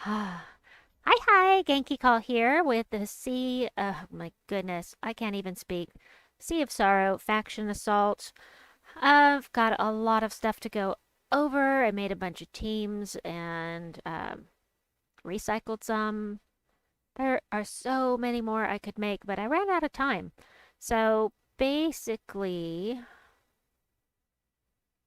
Hi, Genki Call here with the Sea. Oh my goodness, I can't even speak. Sea of Sorrow, Faction Assault. I've got a lot of stuff to go over. I made a bunch of teams and recycled some. There are so many more I could make, but I ran out of time. So basically,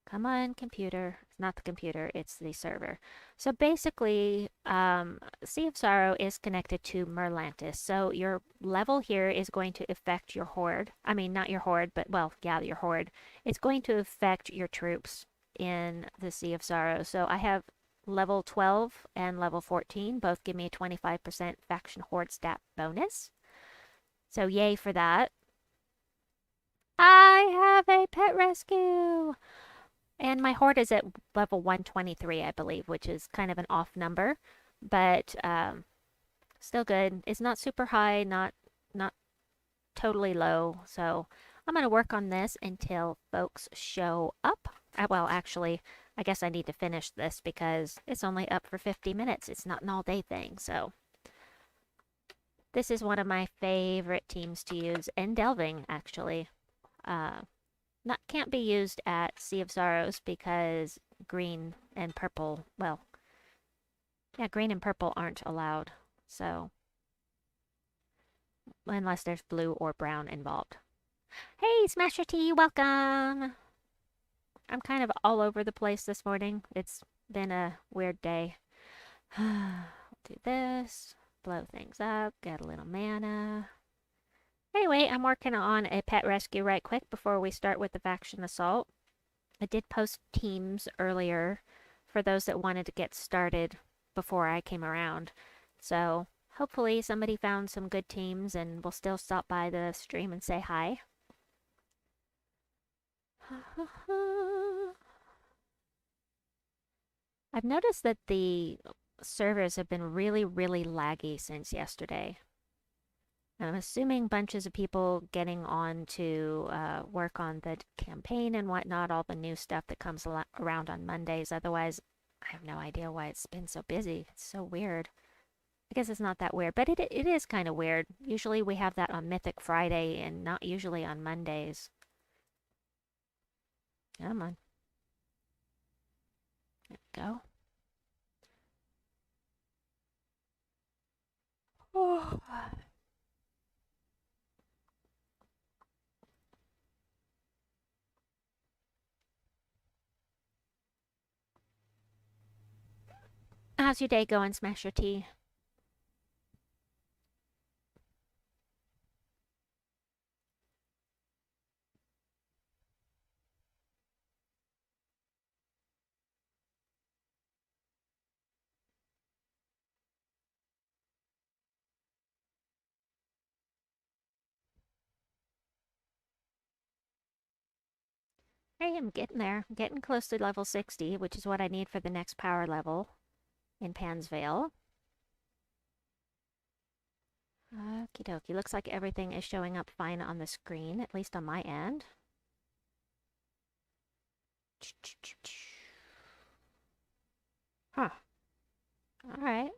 come on, computer. It's not the computer, it's the server. So basically, Sea of Sorrow is connected to Merlantis. So your level here is going to affect your horde. I mean, not your horde, but, well, yeah, your horde. It's going to affect your troops in the Sea of Sorrow. So I have level 12 and level 14. Both give me a 25% faction horde stat bonus. So yay for that. I have a pet rescue! And my horde is at level 123, I believe, which is kind of an off number, but still good. It's not super high, not totally low. So I'm going to work on this until folks show up. Well, actually, I guess I need to finish this because it's only up for 50 minutes. It's not an all-day thing, so this is one of my favorite teams to use in Delving, actually. Not can't be used at Sea of Sorrows because green and purple, well, yeah, green and purple aren't allowed. So, unless there's blue or brown involved. Hey, Smasher T, welcome! I'm kind of all over the place this morning. It's been a weird day. Do this, blow things up, get a little mana. Anyway, I'm working on a pet rescue right quick before we start with the faction assault. I did post teams earlier for those that wanted to get started before I came around. So hopefully somebody found some good teams and will still stop by the stream and say hi. I've noticed that the servers have been really, really laggy since yesterday. I'm assuming bunches of people getting on to work on the campaign and whatnot, all the new stuff that comes around on Mondays. Otherwise, I have no idea why it's been so busy. It's so weird. I guess it's not that weird, but it is kind of weird. Usually we have that on Mythic Friday and not usually on Mondays. Come on. There we go. Oh. How's your day going, Smasher T? Hey, I'm getting there. I'm getting close to level 60, which is what I need for the next power level in Pansvale. Okie dokie. Looks like everything is showing up fine on the screen, at least on my end. Huh. Alright.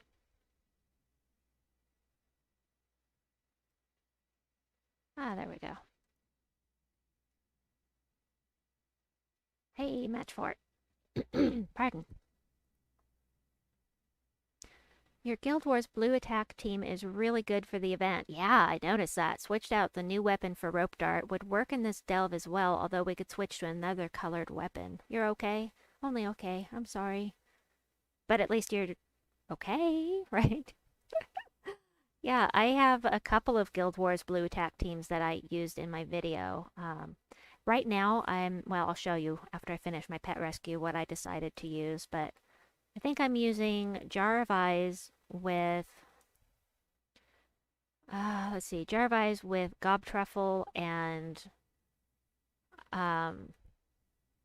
Ah, there we go. Hey, match for it. Pardon. Your Guild Wars blue attack team is really good for the event. Yeah, I noticed that. Switched out the new weapon for Rope Dart. Would work in this delve as well, although we could switch to another colored weapon. You're okay? Only okay. I'm sorry. But at least you're okay, right? Yeah, I have a couple of Guild Wars blue attack teams that I used in my video. Right now, well, I'll show you after I finish my pet rescue what I decided to use, but I think I'm using Jar of Eyes with, let's see, Jar of Eyes with Gob Truffle and um,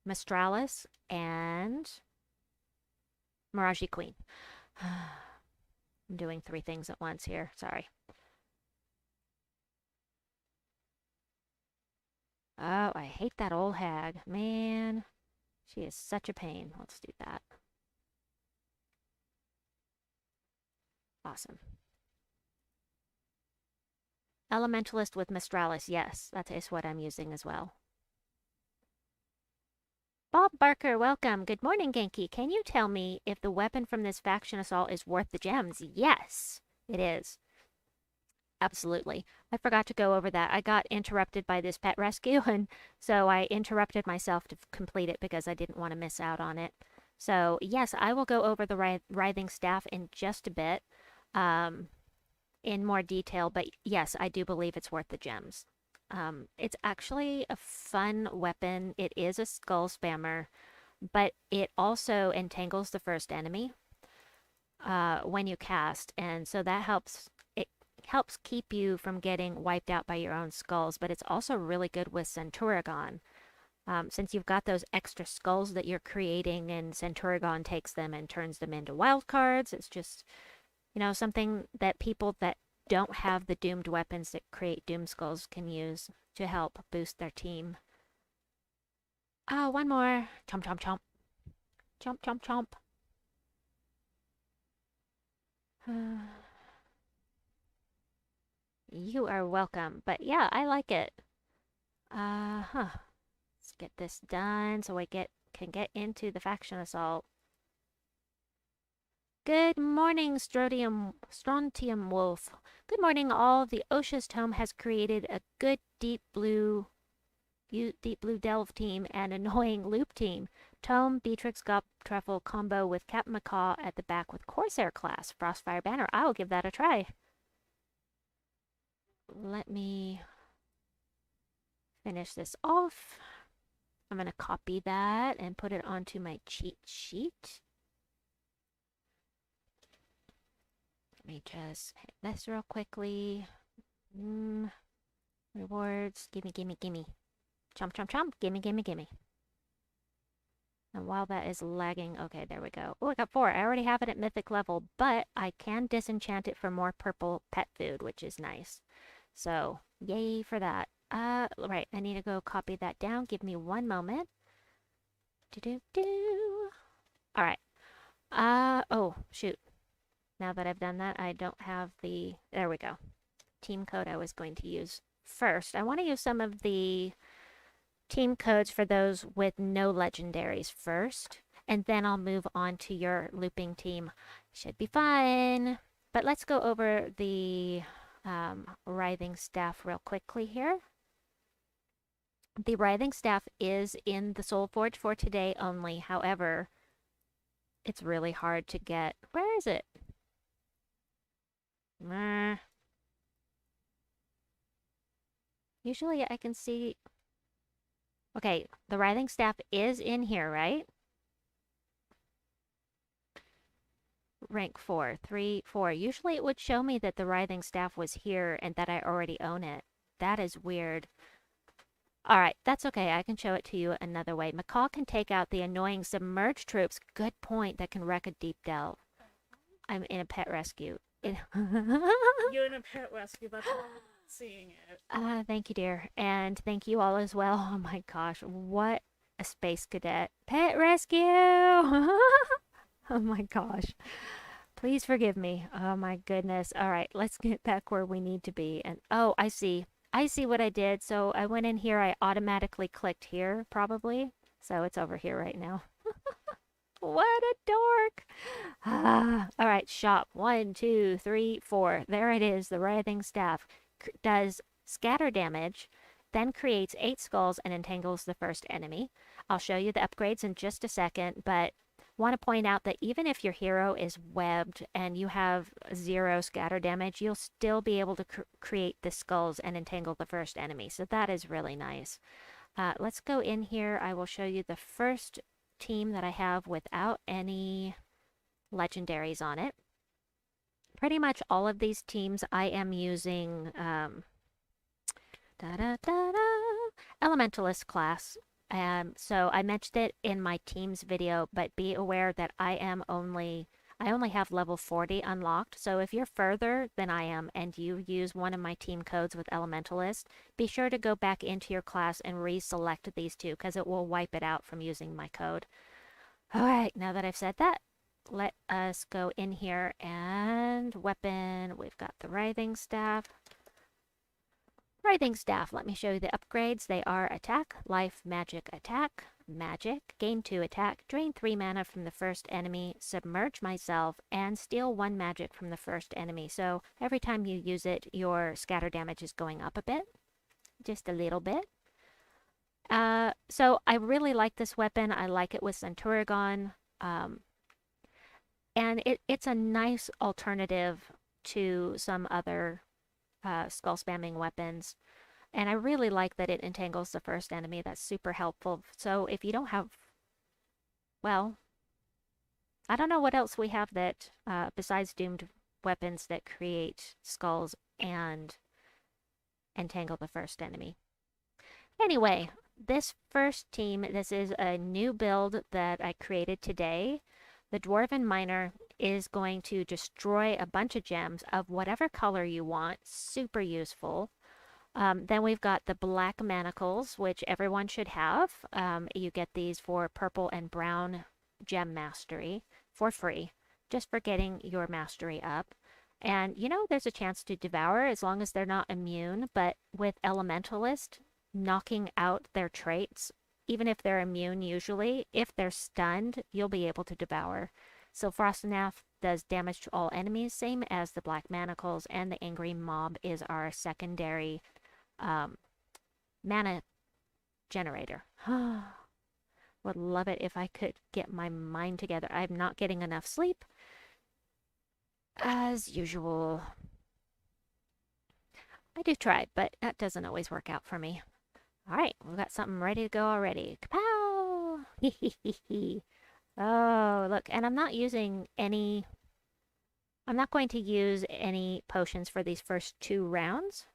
Mistralis and Mirage Queen. I'm doing three things at once here, sorry. Oh, I hate that old hag. Man, she is such a pain. Let's do that. Awesome. Elementalist with Mistralis. Yes, that is what I'm using as well. Bob Barker, welcome. Good morning, Genki. Can you tell me if the weapon from this faction assault is worth the gems? Yes, it is. Absolutely. I forgot to go over that. I got interrupted by this pet rescue, and so I interrupted myself to complete it because I didn't want to miss out on it. So, yes, I will go over the Writhing Staff in just a bit in more detail, but yes, I do believe it's worth the gems. It's actually a fun weapon. It is a skull spammer, but it also entangles the first enemy when you cast, and so that helps. It helps keep you from getting wiped out by your own skulls, but it's also really good with Centuragon. Since you've got those extra skulls that you're creating, and Centuragon takes them and turns them into wild cards, it's just, you know, something that people that don't have the doomed weapons that create doom skulls can use to help boost their team. Oh, one more. Chomp, chomp, chomp. Chomp, chomp, chomp. You are welcome. But yeah, I like it. Let's get this done so I can get into the faction assault. Good morning, Strontium Wolf. Good morning, all. The Osha's Tome has created a good deep blue delve team and annoying loop team. Tome, Beatrix, Truffle combo with Captain Macaw at the back with Corsair class. Frostfire Banner. I will give that a try. Let me finish this off. I'm going to copy that and put it onto my cheat sheet. Let me just hit this real quickly. Rewards. Gimme, gimme, gimme. Chomp, chomp, chomp. Gimme, gimme, gimme. And while that is lagging, okay, there we go. Oh, I got 4. I already have it at mythic level, but I can disenchant it for more purple pet food, which is nice. So, yay for that. Right, I need to go copy that down. Give me one moment. Alright. Oh, shoot. Now that I've done that, I don't have the... There we go. Team code I was going to use first. I want to use some of the team codes for those with no legendaries first, and then I'll move on to your looping team. Should be fun. But let's go over the Writhing Staff real quickly here. The Writhing Staff is in the Soulforge for today only. However, it's really hard to get. Where is it? Usually I can see... Okay, the Writhing Staff is in here, right? Rank 4, 3, 4. Usually it would show me that the Writhing Staff was here and that I already own it. That is weird. Alright, that's okay. I can show it to you another way. Macaw can take out the annoying submerged troops. Good point. That can wreck a deep delve. I'm in a pet rescue. You're in a pet rescue. That's why I'm seeing it. Thank you, dear. And thank you all as well. Oh my gosh. What a space cadet. Pet rescue! Oh my gosh. Please forgive me. Oh my goodness. Alright, let's get back where we need to be. And oh, I see. I see what I did. So I went in here. I automatically clicked here, probably. So it's over here right now. What a dork. All right, shop. 1, 2, 3, 4. There it is. The Writhing Staff does scatter damage, then creates 8 skulls and entangles the first enemy. I'll show you the upgrades in just a second, but want to point out that even if your hero is webbed and you have 0 scatter damage, you'll still be able to create the skulls and entangle the first enemy. So that is really nice. Let's go in here. I will show you the first team that I have without any legendaries on it. Pretty much all of these teams I am using Elementalist class. So I mentioned it in my teams video, but be aware that I only have level 40 unlocked. So if you're further than I am and you use one of my team codes with Elementalist, be sure to go back into your class and reselect these two because it will wipe it out from using my code. All right, now that I've said that, let us go in here and weapon. We've got the Writhing Staff. Writhing Staff, let me show you the upgrades. They are attack, life, magic, attack, magic, gain 2 attack, drain 3 mana from the first enemy, submerge myself, and steal 1 magic from the first enemy. So every time you use it, your scatter damage is going up a bit. Just a little bit. So I really like this weapon. I like it with Centuragon. And it's a nice alternative to some other skull spamming weapons. And I really like that it entangles the first enemy. That's super helpful. So if you don't have, well, I don't know what else we have that, besides doomed weapons that create skulls and entangle the first enemy. Anyway, this first team, this is a new build that I created today. The Dwarven Miner is going to destroy a bunch of gems of whatever color you want. Super useful. Then we've got the Black Manacles, which everyone should have. You get these for purple and brown gem mastery for free, just for getting your mastery up. And you know, there's a chance to devour as long as they're not immune, but with Elementalist, knocking out their traits, even if they're immune usually, if they're stunned, you'll be able to devour. So Frostanath does damage to all enemies, same as the Black Manacles, and the Angry Mob is our secondary mana generator. Would love it if I could get my mind together. I'm not getting enough sleep, as usual. I do try, but that doesn't always work out for me. All right, we've got something ready to go already. Kapow! Oh, look, and I'm not using any... I'm not going to use any potions for these first 2 rounds,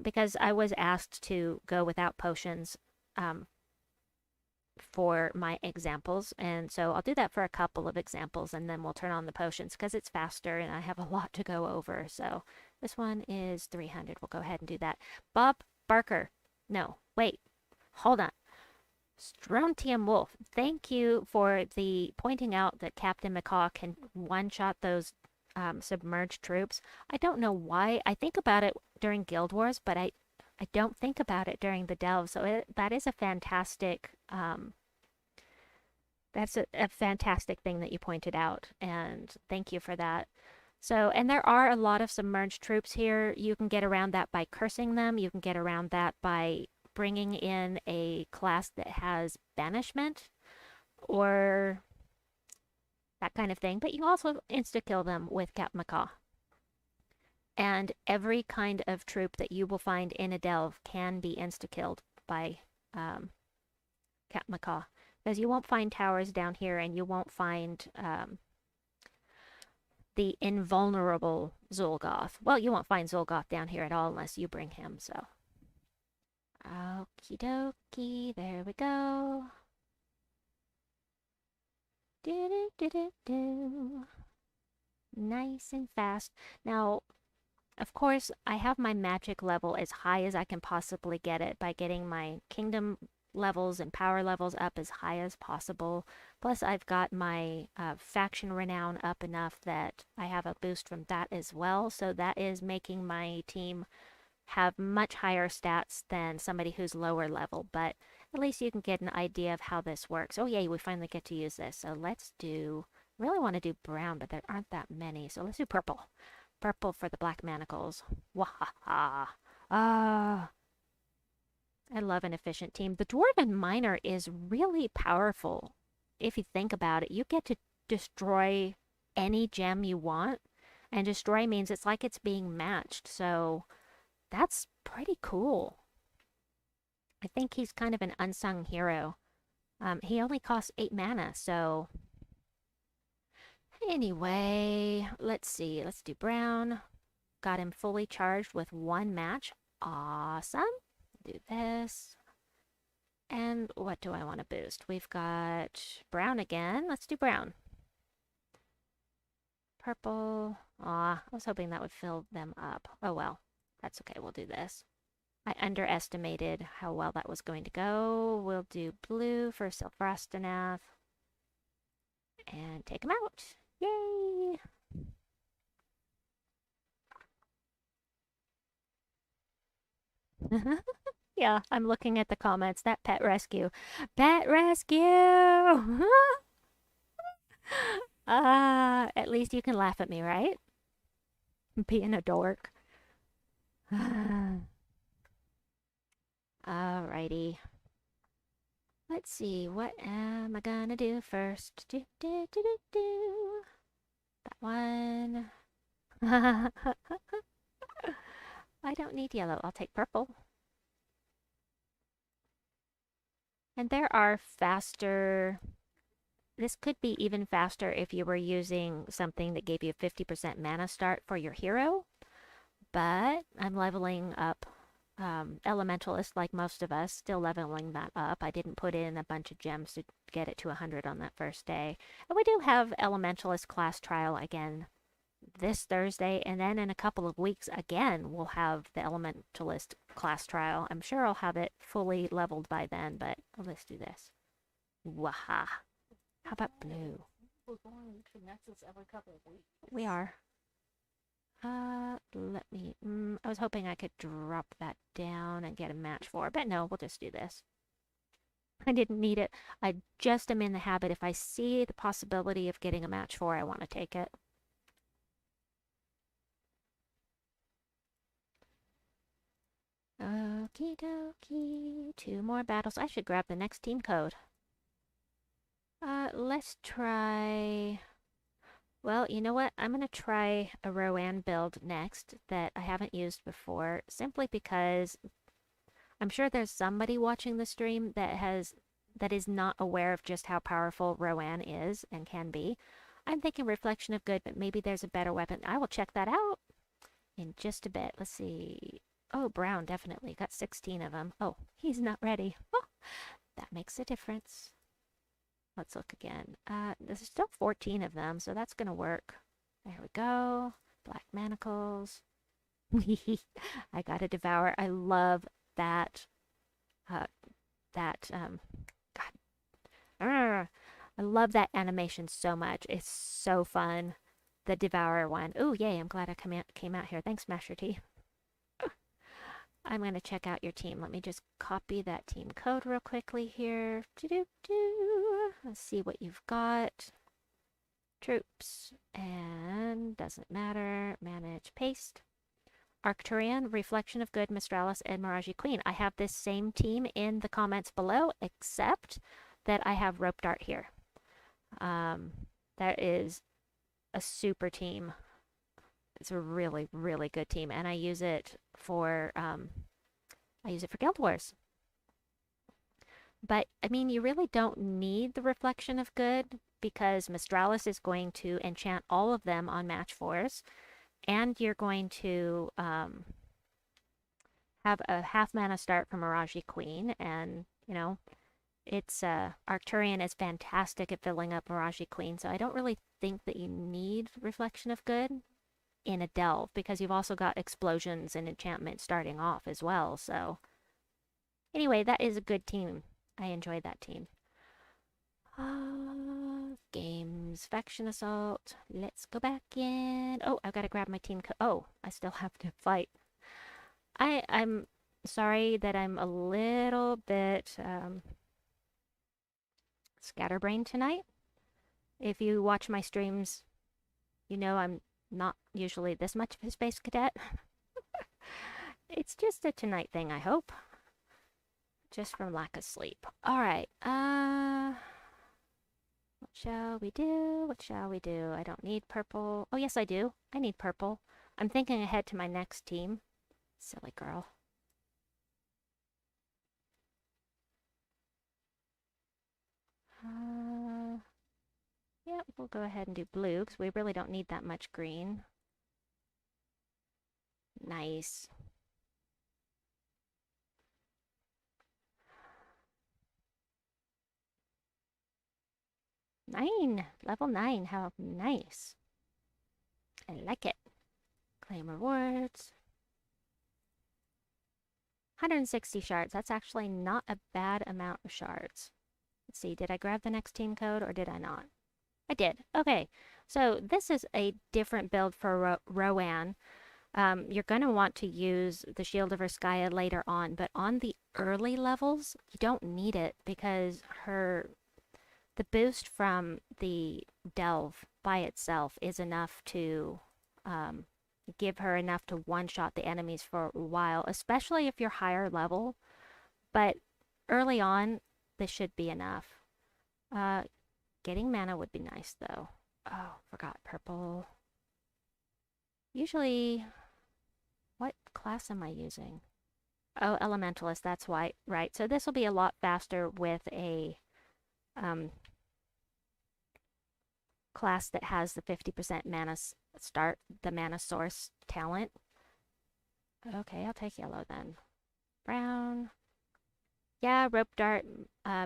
because I was asked to go without potions for my examples, and so I'll do that for a couple of examples, and then we'll turn on the potions, because it's faster, and I have a lot to go over. So this one is 300. We'll go ahead and do that. Bob Barker. No, wait. Hold on. Strontium Wolf, thank you for the pointing out that Captain Macaw can one-shot those submerged troops. I don't know why. I think about it during Guild Wars, but I don't think about it during the delve. So that is a fantastic... that's a fantastic thing that you pointed out, and thank you for that. So, and there are a lot of submerged troops here. You can get around that by cursing them. You can get around that by bringing in a class that has Banishment or that kind of thing. But you also insta-kill them with Cap Macaw. And every kind of troop that you will find in a delve can be insta-killed by Cap Macaw. Because you won't find towers down here, and you won't find the invulnerable Zul'Goth. Well, you won't find Zul'Goth down here at all unless you bring him, so. Okie dokie, there we go. Do-do-do-do-do. Nice and fast. Now, of course, I have my magic level as high as I can possibly get it by getting my kingdom levels and power levels up as high as possible. Plus, I've got my faction renown up enough that I have a boost from that as well. So that is making my team have much higher stats than somebody who's lower level. But at least you can get an idea of how this works. Oh yay, we finally get to use this. So let's do... I really want to do brown, but there aren't that many. So let's do purple. Purple for the Black Manacles. Wahaha. Ah. I love an efficient team. The Dwarven Miner is really powerful. If you think about it, you get to destroy any gem you want. And destroy means it's like it's being matched. So that's pretty cool. I think he's kind of an unsung hero. He only costs 8 mana, so... Anyway, let's see. Let's do brown. Got him fully charged with 1 match. Awesome. Do this. And what do I want to boost? We've got brown again. Let's do brown. Purple. Aw, I was hoping that would fill them up. Oh well, that's okay. We'll do this. I underestimated how well that was going to go. We'll do blue for Frostanath. and take them out. Yay! Yeah, I'm looking at the comments. That pet rescue. Pet rescue! At least you can laugh at me, right? Being a dork. Alrighty. Let's see, what am I gonna do first? That one. I don't need yellow. I'll take purple. And there are faster... This could be even faster if you were using something that gave you 50% mana start for your hero. But I'm leveling up Elementalist like most of us, still leveling that up. I didn't put in a bunch of gems to get it to 100 on that first day. And we do have Elementalist class trial again this Thursday, and then in a couple of weeks again we'll have the Elementalist class trial. I'm sure I'll have it fully leveled by then, but let's do this. Waha. How about blue? We're going to Nexus every couple of weeks. We are. Let me... I was hoping I could drop that down and get a match for, but no, we'll just do this. I didn't need it. I just am in the habit, if I see the possibility of getting a match for, I want to take it. Okie dokie. 2 more battles. I should grab the next team code. Let's try... Well, you know what? I'm going to try a Rowan build next that I haven't used before, simply because I'm sure there's somebody watching the stream that is not aware of just how powerful Rowan is and can be. I'm thinking Reflection of Good, but maybe there's a better weapon. I will check that out in just a bit. Let's see. Oh, brown, definitely. Got 16 of them. Oh, he's not ready. Oh, that makes a difference. Let's look again. There's still 14 of them, so that's going to work. There we go. Black manacles. I got to devour. I love that. God. I love that animation so much. It's so fun. The Devourer one. Oh, yay. I'm glad I came out here. Thanks, Masher T. I'm going to check out your team. Let me just copy that team code real quickly here. Let's see what you've got. Troops. And doesn't matter. Manage. Paste. Arcturian, Reflection of Good, Mistralis, and Mirage Queen. I have this same team in the comments below, except that I have Rope Dart here. That is a super team. It's a really, really good team, and I use it for Guild Wars. But I mean, you really don't need the Reflection of Good because Mistralis is going to enchant all of them on match 4s, and you're going to have a half mana start from Mirage Queen, and you know, it's Arcturian is fantastic at filling up Mirage Queen, so I don't really think that you need Reflection of Good in a delve, because you've also got explosions and enchantment starting off as well. So anyway, that is a good team. I enjoyed that team. Games, Faction Assault. Let's go back in. Oh, I've got to grab my team. Oh, I still have to fight. I'm sorry that I'm a little bit scatterbrained tonight. If you watch my streams, you know I'm not usually this much of a space cadet. It's just a tonight thing, I hope. Just from lack of sleep. Alright, what shall we do? What shall we do? I don't need purple. Oh, yes, I do. I need purple. I'm thinking ahead to my next team. Silly girl. Yeah, we'll go ahead and do blue, because we really don't need that much green. Nice. Level 9, how nice. I like it. Claim rewards. 160 shards, that's actually not a bad amount of shards. Let's see, did I grab the next team code or did I not? I did. Okay. So this is a different build for Rowan. You're going to want to use the Shield of Erskaya later on, but on the early levels, you don't need it because the boost from the Delve by itself is enough to give her enough to one-shot the enemies for a while, especially if you're higher level. But early on, this should be enough. Getting mana would be nice, though. Oh, forgot purple. Usually, what class am I using? Oh, Elementalist, that's why. Right, so this will be a lot faster with a class that has the 50% mana the mana source talent. Okay, I'll take yellow then. Brown. Yeah, Rope Dart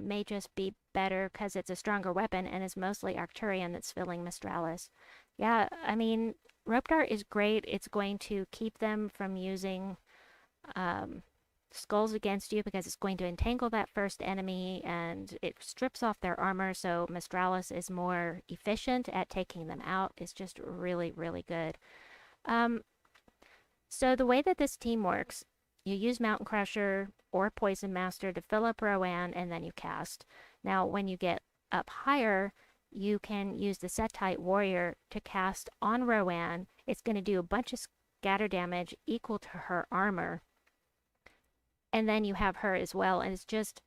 may just be better because it's a stronger weapon and it's mostly Arcturian that's filling Mistralis. Yeah, I mean, Rope Dart is great. It's going to keep them from using skulls against you because it's going to entangle that first enemy and it strips off their armor, so Mistralis is more efficient at taking them out. It's just really, really good. So the way that this team works, you use Mountain Crusher or Poison Master to fill up Rowan and then you cast. Now when you get up higher, you can use the Setite Warrior to cast on Rowan. It's going to do a bunch of scatter damage equal to her armor. And then you have her as well, and it's just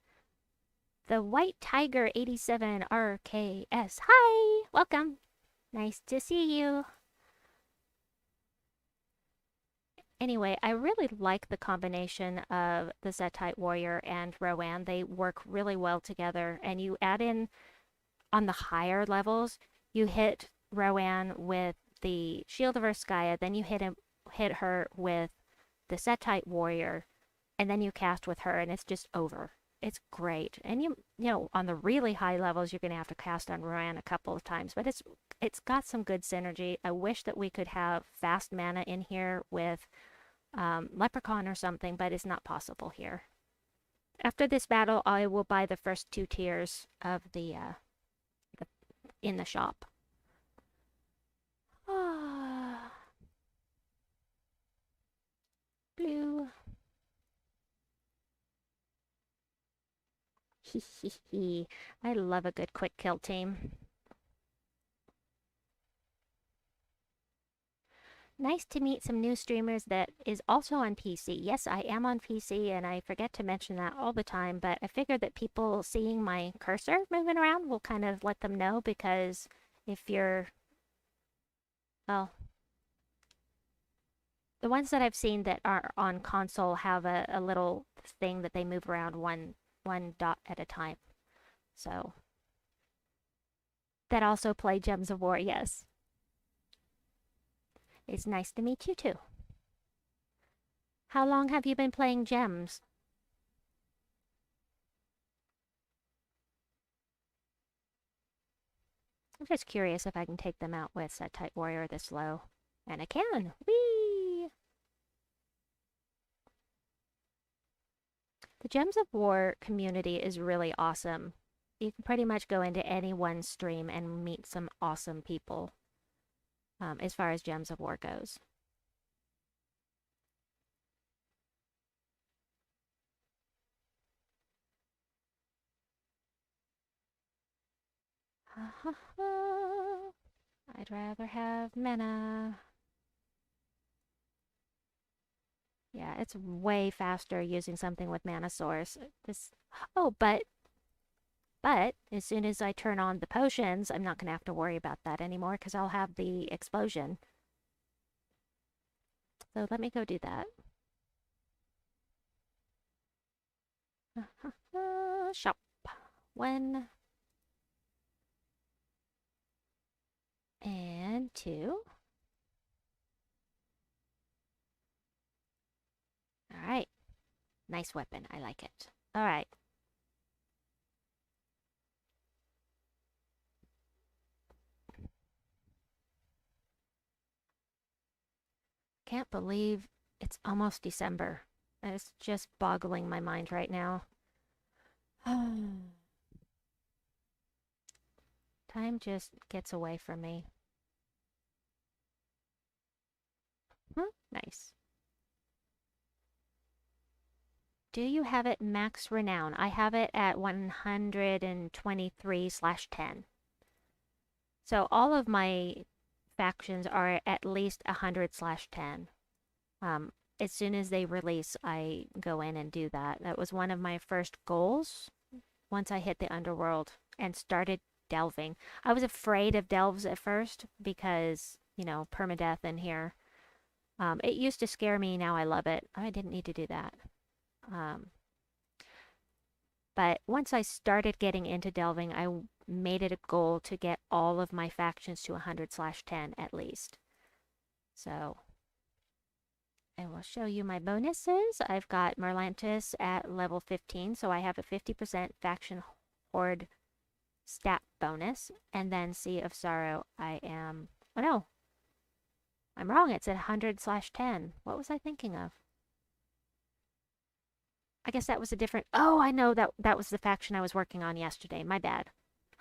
the White Tiger 87 RKS. Hi! Welcome! Nice to see you. Anyway, I really like the combination of the Setite Warrior and Rowan. They work really well together, and you add in, on the higher levels, you hit Rowan with the Shield of Erskaya, then you hit her with the Setite Warrior, and then you cast with her and it's just over. It's great. And you know, on the really high levels, you're going to have to cast on Rowan a couple of times, but it's got some good synergy. I wish that we could have fast mana in here with Leprechaun or something, but it's not possible here. After this battle, I will buy the first 2 tiers of the in the shop. Blue. I love a good quick kill team. Nice to meet some new streamers that is also on PC. Yes, I am on PC, and I forget to mention that all the time, but I figured that people seeing my cursor moving around will kind of let them know, because if you're... well, the ones that I've seen that are on console have a little thing that they move around one dot at a time. So, that also play Gems of War, yes. It's nice to meet you too. How long have you been playing Gems? I'm just curious if I can take them out with Setite Warrior this low. And I can! Whee! The Gems of War community is really awesome. You can pretty much go into any one stream and meet some awesome people as far as Gems of War goes. I'd rather have mana. Yeah, it's way faster using something with mana source. But as soon as I turn on the potions, I'm not going to have to worry about that anymore because I'll have the explosion. So let me go do that. Shop. 1 and 2. All right. Nice weapon. I like it. All right. Can't believe it's almost December. It's just boggling my mind right now. Time Time just gets away from me. Nice. Do you have it max renown? I have it at 123/10. So all of my factions are at least 100/10. As soon as they release, I go in and do that. That was one of my first goals once I hit the underworld and started delving. I was afraid of delves at first because, you know, permadeath in here. It used to scare me, now I love it. I didn't need to do that. But once I started getting into delving, I made it a goal to get all of my factions to 100/10 at least. So I will show you my bonuses. I've got Merlantis at level 15, so I have a 50% faction horde stat bonus. And then Sea of Sorrow, I am... Oh no! I'm wrong, it's at 100/10. What was I thinking of? I guess that was a different... Oh, I know that was the faction I was working on yesterday. My bad.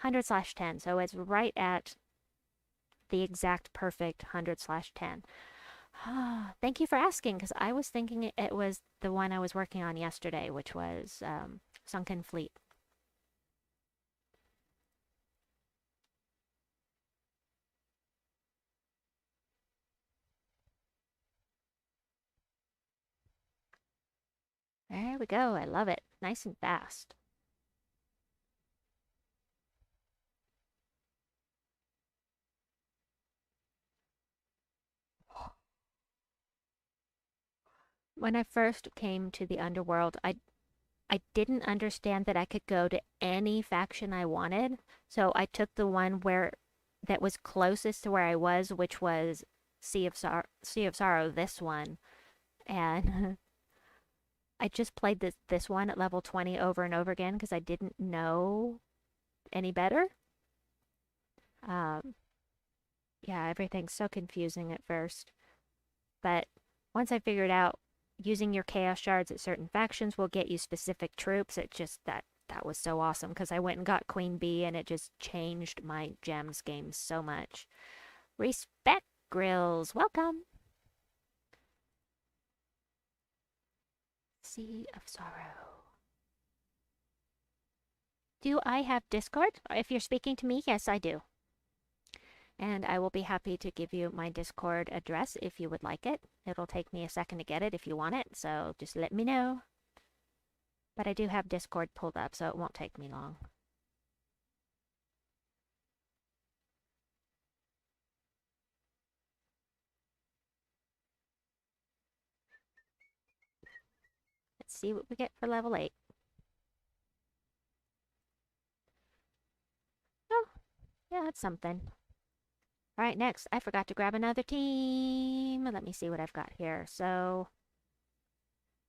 100/10, so it's right at the exact perfect 100/10. Thank you for asking, because I was thinking it was the one I was working on yesterday, which was Sunken Fleet. There we go. I love it. Nice and fast. When I first came to the underworld, I didn't understand that I could go to any faction I wanted. So I took the one that was closest to where I was, which was Sea of Sorrow, this one. And I just played this one at level 20 over and over again because I didn't know any better. Yeah, everything's so confusing at first. But once I figured out using your chaos shards at certain factions will get you specific troops, it just that was so awesome because I went and got Queen Bee and it just changed my gems game so much. Respect Grills, welcome. Sea of Sorrow. Do I have Discord? If you're speaking to me, yes, I do. And I will be happy to give you my Discord address if you would like it. It'll take me a second to get it if you want it, so just let me know. But I do have Discord pulled up, so it won't take me long. Let's see what we get for level 8. Oh, yeah, that's something. All right, next, I forgot to grab another team. Let me see what I've got here. So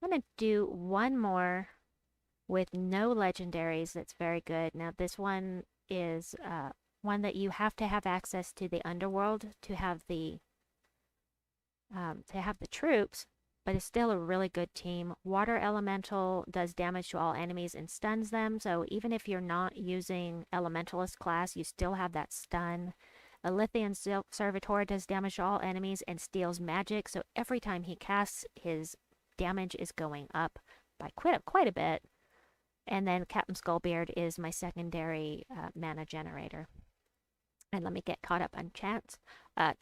I'm going to do one more with no legendaries that's very good. Now, this one is one that you have to have access to the underworld to have the troops, but it's still a really good team. Water Elemental does damage to all enemies and stuns them, so even if you're not using Elementalist class, you still have that stun. A Lithian Servitor does damage to all enemies and steals magic, so every time he casts, his damage is going up by quite a bit. And then Captain Skullbeard is my secondary mana generator. And let me get caught up on chat. I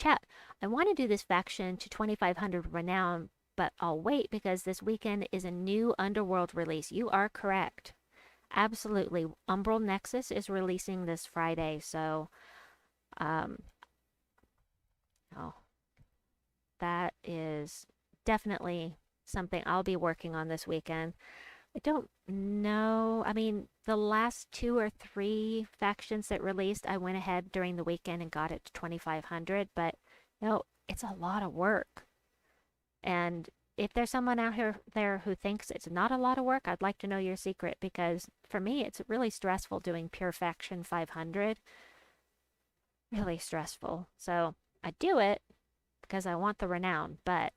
want to do this faction to 2500 renown, but I'll wait because this weekend is a new Underworld release. You are correct. Absolutely. Umbral Nexus is releasing this Friday, so that is definitely something I'll be working on this weekend. I don't know. I mean, the last 2 or 3 factions that released, I went ahead during the weekend and got it to 2500, but you know, it's a lot of work. And if there's someone out there who thinks it's not a lot of work, I'd like to know your secret, because for me, it's really stressful doing pure faction 500. Really stressful. So I do it because I want the renown, but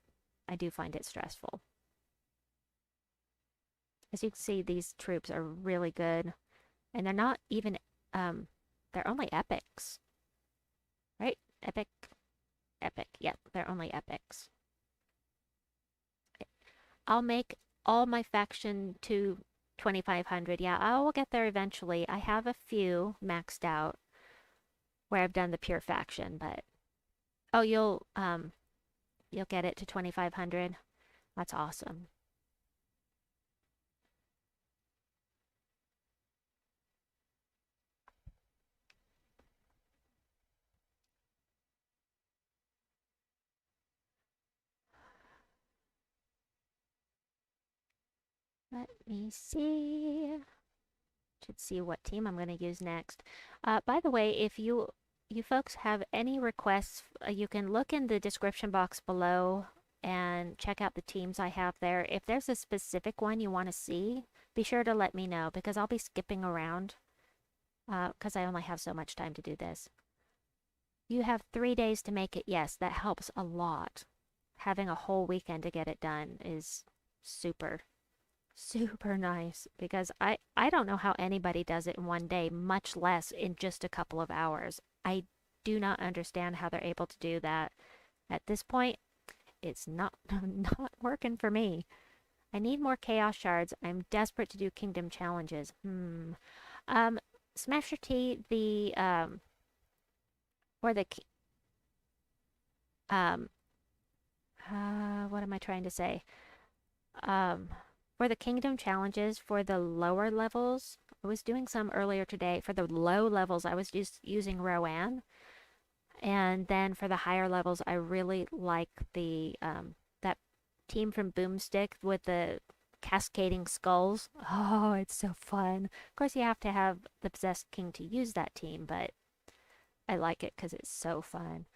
I do find it stressful. As you can see, these troops are really good, and they're they're only epics. Right? Epic. Epic. Yep, they're only epics. I'll make all my faction to 2500. Yeah, I will get there eventually. I have a few maxed out where I've done the pure faction, but oh, you'll get it to 2500. That's awesome. Let me see. Should see what team I'm going to use next. By the way, if you folks have any requests, you can look in the description box below and check out the teams I have there. If there's a specific one you want to see, be sure to let me know because I'll be skipping around because I only have so much time to do this. You have 3 days to make it. Yes, that helps a lot. Having a whole weekend to get it done is super nice because I don't know how anybody does it in one day, much less in just a couple of hours. I do not understand how they're able to do that. At this point, it's not working for me. I need more chaos shards. I'm desperate to do kingdom challenges. Smasher T, the or the what am I trying to say? For the kingdom challenges for the lower levels, I was doing some earlier today. For the low levels, I was just using Rowan. And then for the higher levels, I really like the that team from Boomstick with the cascading skulls. Oh, it's so fun. Of course, you have to have the Possessed King to use that team, but I like it because it's so fun.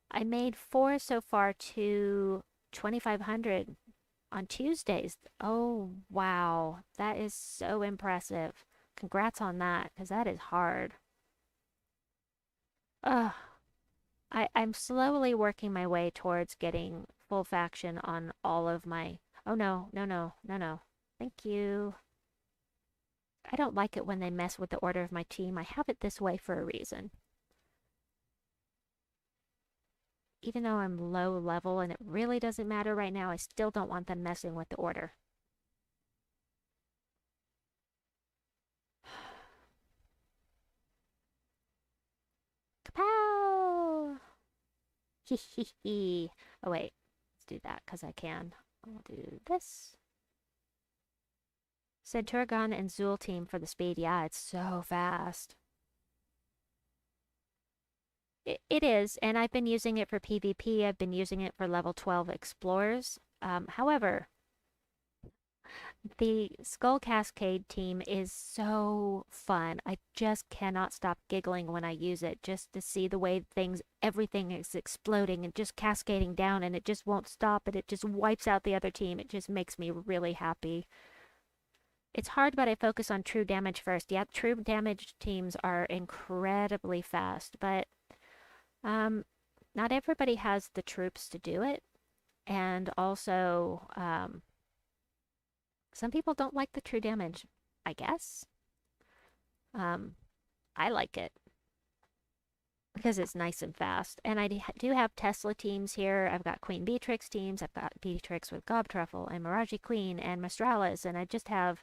I made 4 so far to 2500 on Tuesdays. Oh, wow. That is so impressive. Congrats on that, because that is hard. Ugh. I'm slowly working my way towards getting full faction on all of my... Oh, no, no, no, no, no. Thank you. I don't like it when they mess with the order of my team. I have it this way for a reason. Even though I'm low level and it really doesn't matter right now, I still don't want them messing with the order. Kapow! Hee hee hee. Oh wait, let's do that because I can. I'll do this. Centuragon and Zool team for the speed. Yeah, it's so fast. It is, and I've been using it for PvP. I've been using it for level 12 explorers. However, the Skull Cascade team is so fun. I just cannot stop giggling when I use it, just to see the way everything is exploding and just cascading down, and it just won't stop, and it just wipes out the other team. It just makes me really happy. It's hard, but I focus on true damage first. Yep, true damage teams are incredibly fast, but not everybody has the troops to do it, and also some people don't like the true damage, I guess. I like it because it's nice and fast. And I do have Tesla teams here. I've got Queen Beatrix teams. I've got Beatrix with Gobtruffle and Miraji Queen and Mistralis. And I just have,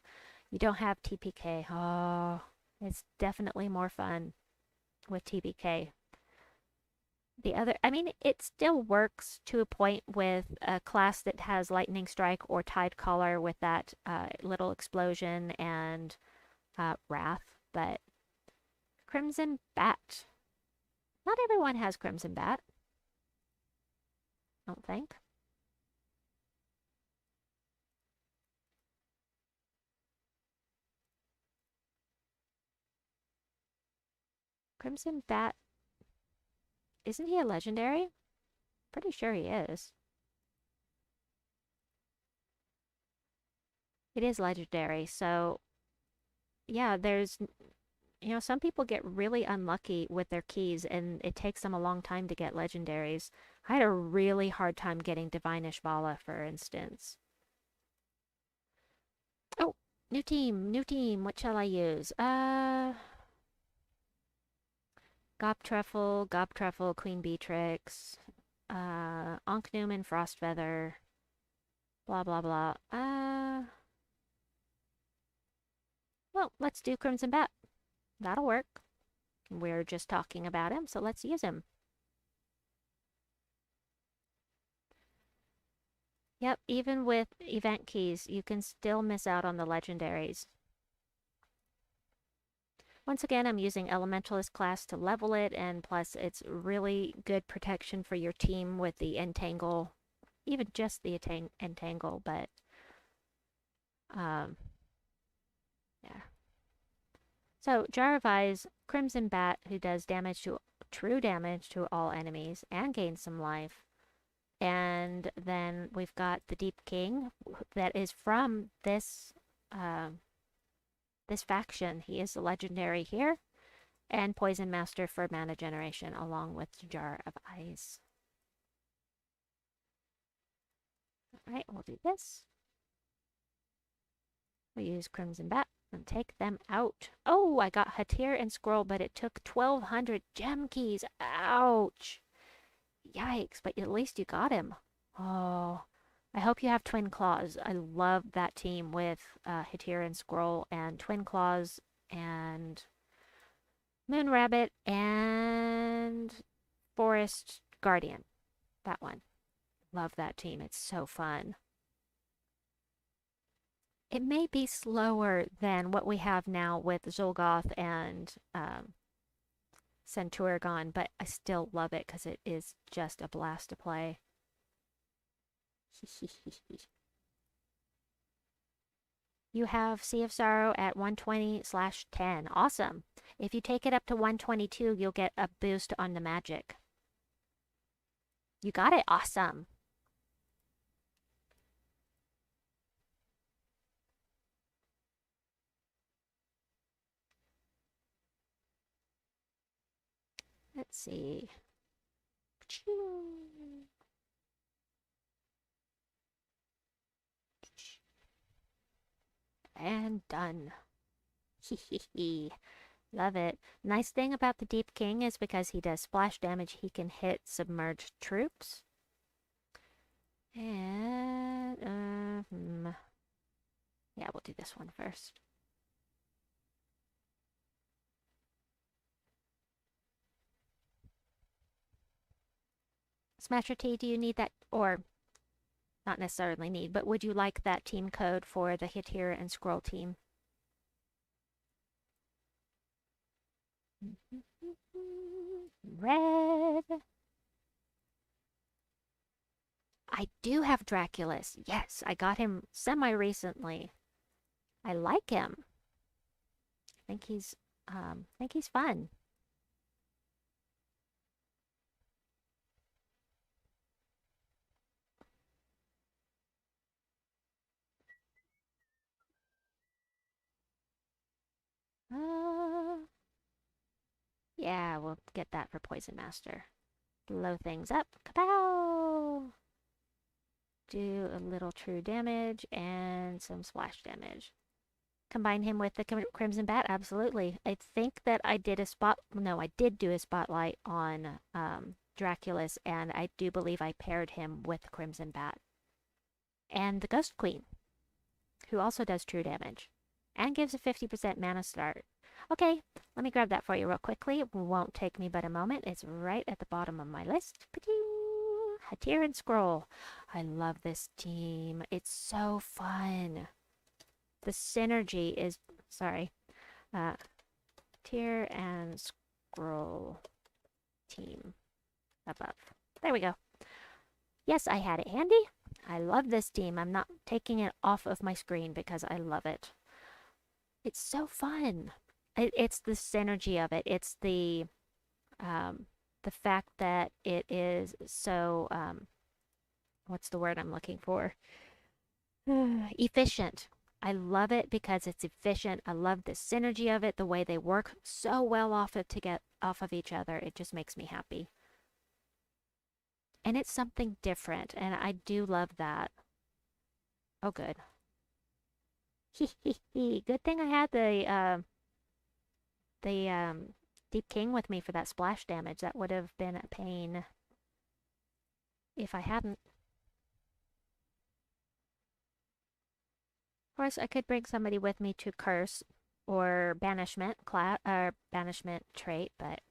you don't have TPK. Oh, it's definitely more fun with TPK. The other, I mean, it still works to a point with a class that has Lightning Strike or Tide Collar with that little explosion and Wrath, but Crimson Bat. Not everyone has Crimson Bat. I don't think. Crimson Bat, isn't he a legendary? Pretty sure he is. It is legendary, so yeah, there's, some people get really unlucky with their keys and it takes them a long time to get legendaries. I had a really hard time getting Divine Ishvala, for instance. Oh, new team. What shall I use? Gobtruffle, Queen Beatrix, Onknoom and Frostfeather, blah blah blah. Well, let's do Crimson Bat. That'll work. We're just talking about him, so let's use him. Yep, even with event keys, you can still miss out on the legendaries. Once again, I'm using Elementalist class to level it, and plus it's really good protection for your team with the Entangle. Even just the Entangle, but... yeah. So, Jar of Eyes, Crimson Bat, who does true damage to all enemies, and gains some life. And then we've got the Deep King, that is from this faction. He is the legendary here. And Poison Master for mana generation, along with Jar of Eyes. Alright, we'll do this. We'll use Crimson Bat and take them out. Oh, I got Hatir and Scroll, but it took 1,200 gem keys. Ouch! Yikes, but at least you got him. Oh, I hope you have Twin Claws. I love that team with Hatir and Scroll and Twin Claws and Moon Rabbit and Forest Guardian. That one. Love that team. It's so fun. It may be slower than what we have now with Zolgoth and Centuragon, but I still love it because it is just a blast to play. You have Sea of Sorrow at 120/10. Awesome. If you take it up to 122, you'll get a boost on the magic. You got it. Awesome. Let's see. And done. Love it. Nice thing about the Deep King is because he does splash damage, he can hit submerged troops. And, yeah, we'll do this one first. Smasher T, do you need that, or not necessarily need, but would you like that team code for the Hatir and Scroll team? Red. I do have Draculus. Yes, I got him semi-recently. I like him. I think he's fun. Yeah, we'll get that for Poison Master. Blow things up. Kapow! Do a little true damage and some splash damage. Combine him with the Crimson Bat? Absolutely. I think that I did do a spotlight on Draculus, and I do believe I paired him with Crimson Bat. And the Ghost Queen, who also does true damage and gives a 50% mana start. Okay, let me grab that for you real quickly. It won't take me but a moment. It's right at the bottom of my list. Hatir and Scroll. I love this team. It's so fun. The synergy is... Sorry. Hatir and Scroll team. Above. There we go. Yes, I had it handy. I love this team. I'm not taking it off of my screen because I love it. It's so fun. It's the synergy of it. It's the fact that it is so, what's the word I'm looking for? Efficient. I love it because it's efficient. I love the synergy of it, the way they work so well off of each other. It just makes me happy. And it's something different, and I do love that. Oh, good. Good thing I had the Deep King with me for that splash damage. That would have been a pain if I hadn't. Of course, I could bring somebody with me to curse or banishment banishment trait, but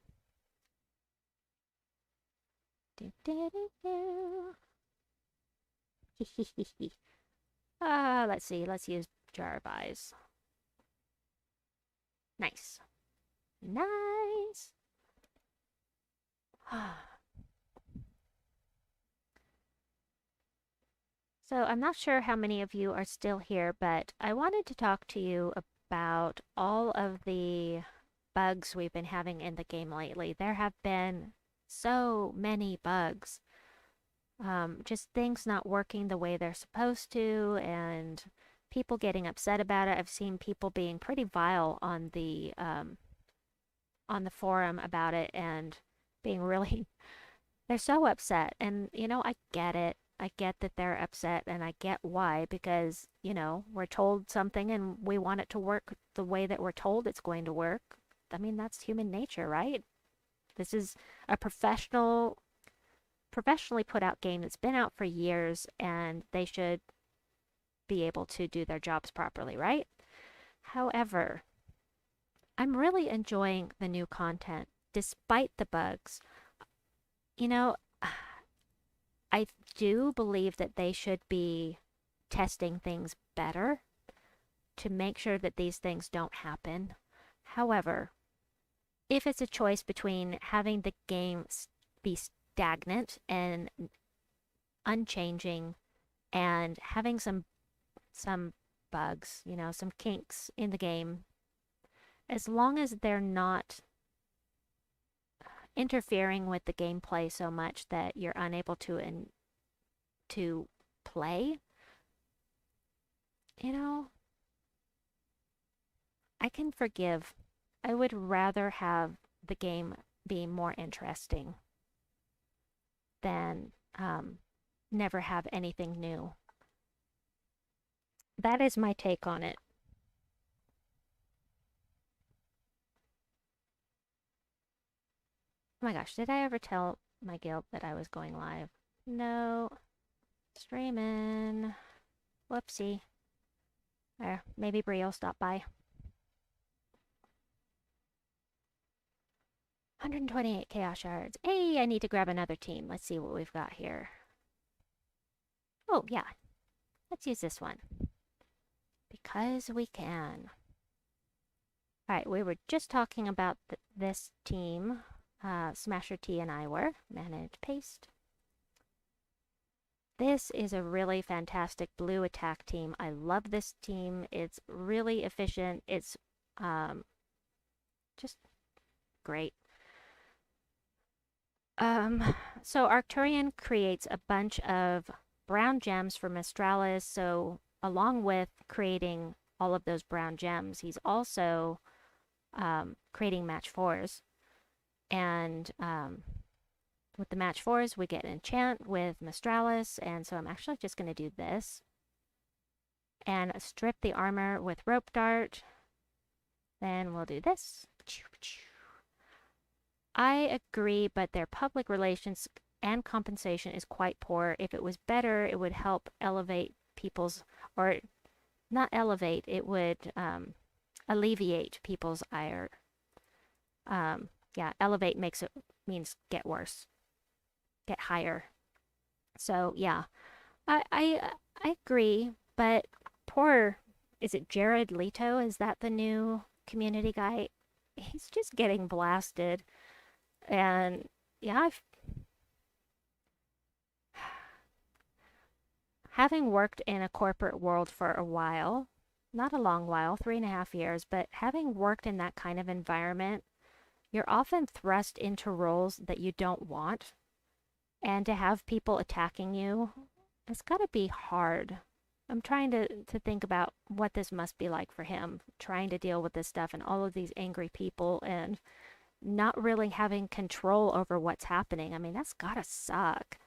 let's see. Let's use Jar of Eyes. Nice. Nice. So I'm not sure how many of you are still here, but I wanted to talk to you about all of the bugs we've been having in the game lately. There have been so many bugs. Just things not working the way they're supposed to, and people getting upset about it. I've seen people being pretty vile on the forum about it and being really they're so upset. And I get it. I get that they're upset, and I get why, because we're told something and we want it to work the way that we're told it's going to work. I mean, that's human nature, right? This is a professionally put out game that's been out for years, and they should be able to do their jobs properly, right? However, I'm really enjoying the new content despite the bugs. I do believe that they should be testing things better to make sure that these things don't happen. However, if it's a choice between having the game be stagnant and unchanging and having some bugs, some kinks in the game, as long as they're not interfering with the gameplay so much that you're unable to play, I can forgive. I would rather have the game be more interesting than never have anything new. That is my take on it. Oh my gosh, did I ever tell my guild that I was going live? No. Streaming. Whoopsie. Maybe Brie will stop by. 128 Chaos Shards. Hey, I need to grab another team. Let's see what we've got here. Oh, yeah. Let's use this one. Because we can. Alright, we were just talking about this team. Smasher T and I were. Manage paste. This is a really fantastic blue attack team. I love this team. It's really efficient. It's just great. So Arcturian creates a bunch of brown gems for Mistralis. So along with creating all of those brown gems, he's also creating match 4s. And with the match 4s, we get an enchant with Mistralis. And so I'm actually just going to do this. And strip the armor with Rope Dart. Then we'll do this. I agree, but their public relations and compensation is quite poor. If it was better, it would help elevate people's, or not elevate, it would alleviate people's ire. Yeah, elevate means get worse, get higher. So yeah, I agree, but poor, is it Jared Leto? Is that the new community guy? He's just getting blasted. And yeah, having worked in a corporate world for a while, not a long while, 3.5 years, but having worked in that kind of environment, you're often thrust into roles that you don't want. And to have people attacking you, it's got to be hard. I'm trying to think about what this must be like for him, trying to deal with this stuff and all of these angry people and not really having control over what's happening. I mean, that's gotta suck.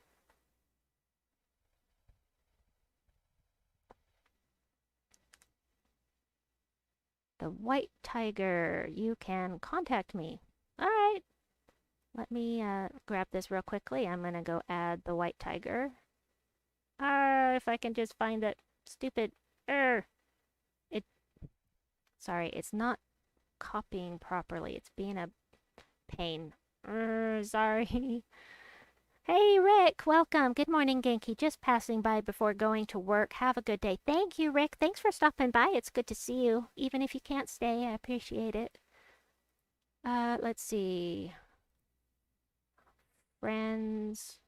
The White Tiger, you can contact me. All Let me grab this real quickly. I'm gonna go add the white tiger. If I can just find that stupid... It... Sorry, it's not copying properly. It's being a pain. Sorry. Hey, Rick, welcome. Good morning, Genki. Just passing by before going to work. Have a good day. Thank you, Rick. Thanks for stopping by. It's good to see you. Even if you can't stay, I appreciate it. Let's see. Friends.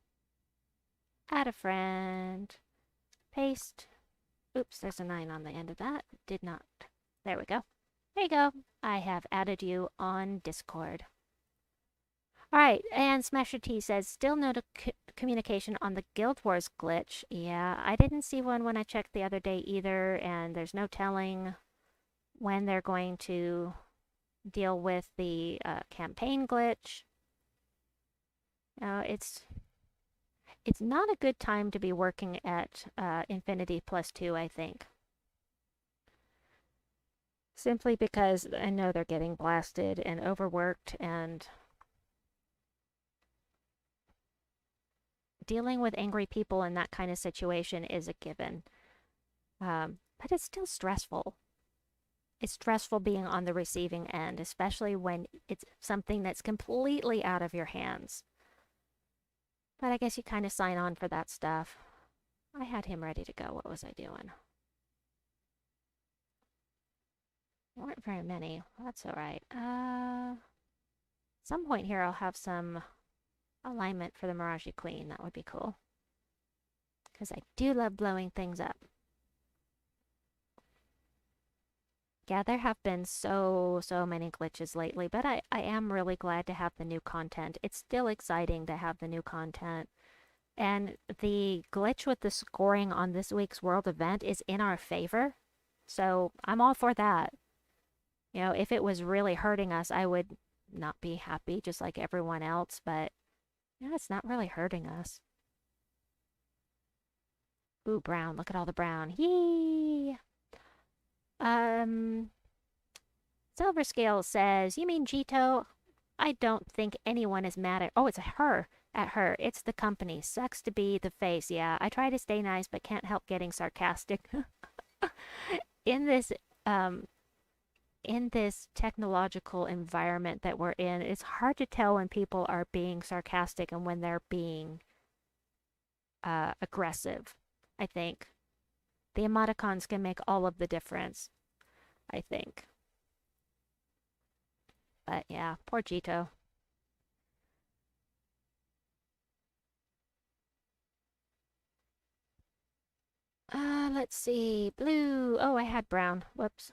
Add a friend. Paste. Oops, there's a 9 on the end of that. Did not. There we go. There you go. I have added you on Discord. Alright, and Smasher T says, still no communication on the Guild Wars glitch. Yeah, I didn't see one when I checked the other day either, and there's no telling when they're going to deal with the campaign glitch. It's not a good time to be working at Infinity +2, I think. Simply because I know they're getting blasted and overworked, and dealing with angry people in that kind of situation is a given. But it's still stressful. It's stressful being on the receiving end, especially when it's something that's completely out of your hands. But I guess you kind of sign on for that stuff. I had him ready to go. What was I doing? There weren't very many. That's all right. Some point here I'll have some alignment for the Mirage Queen. That would be cool. Because I do love blowing things up. Yeah, there have been so many glitches lately, but I am really glad to have the new content. It's still exciting to have the new content. And the glitch with the scoring on this week's world event is in our favor. So I'm all for that. You know, if it was really hurting us, I would not be happy just like everyone else, but yeah, it's not really hurting us. Ooh, brown. Look at all the brown. Yee! Silver Scale says, you mean Jito? I don't think anyone is mad at... Oh, it's her. At her. It's the company. Sucks to be the face. Yeah, I try to stay nice, but can't help getting sarcastic. In this technological environment that we're in, it's hard to tell when people are being sarcastic and when they're being aggressive, I think. The emoticons can make all of the difference, I think. But yeah, poor Jito. Let's see. Blue. Oh, I had brown. Whoops.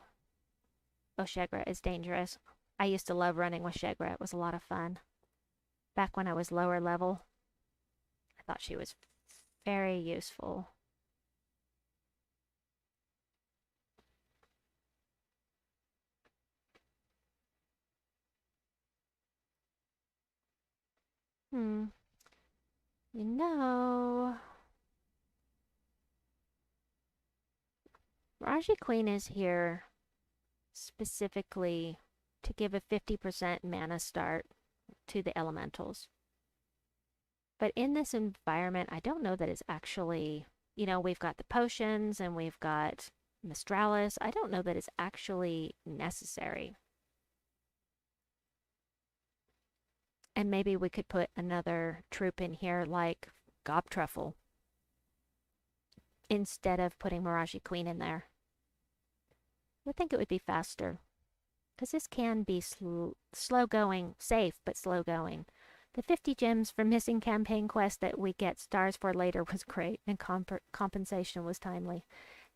Oh, Shegra is dangerous. I used to love running with Shegra. It was a lot of fun. Back when I was lower level. I thought she was very useful. You know... Raji Queen is here specifically to give a 50% mana start to the elementals. But in this environment, I don't know that it's actually... You know, we've got the potions and we've got Mistralis. I don't know that it's actually necessary. And maybe we could put another troop in here like Gobtruffle instead of putting Mirage Queen in there. I think it would be faster. Because this can be slow going, safe, but slow going. The 50 gems for missing campaign quest that we get stars for later was great, and compensation was timely.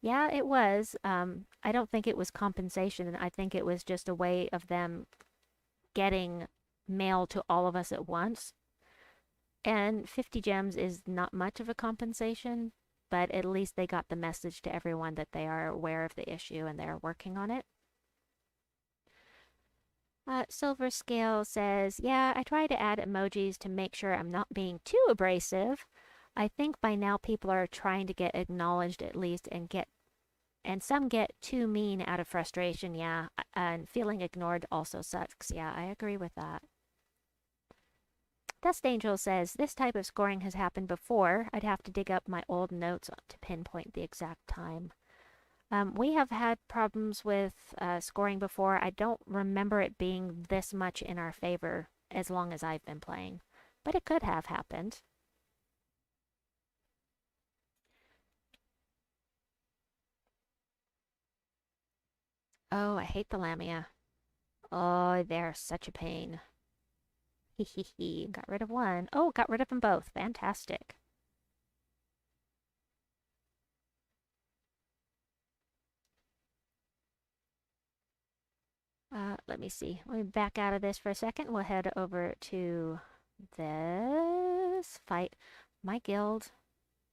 Yeah, it was. I don't think it was compensation. I think it was just a way of them getting mail to all of us at once. And 50 gems is not much of a compensation, but at least they got the message to everyone that they are aware of the issue and they're working on it. Silver Scale says, yeah, I try to add emojis to make sure I'm not being too abrasive. I think by now people are trying to get acknowledged at least and some get too mean out of frustration, yeah. And feeling ignored also sucks. Yeah, I agree with that. Dust Angel says, this type of scoring has happened before. I'd have to dig up my old notes to pinpoint the exact time. We have had problems with scoring before. I don't remember it being this much in our favor as long as I've been playing. But it could have happened. Oh, I hate the Lamia. Oh, they're such a pain. Hee hee hee. Got rid of one. Oh, got rid of them both. Fantastic. Let me see. Let me back out of this for a second. We'll head over to this fight. My guild,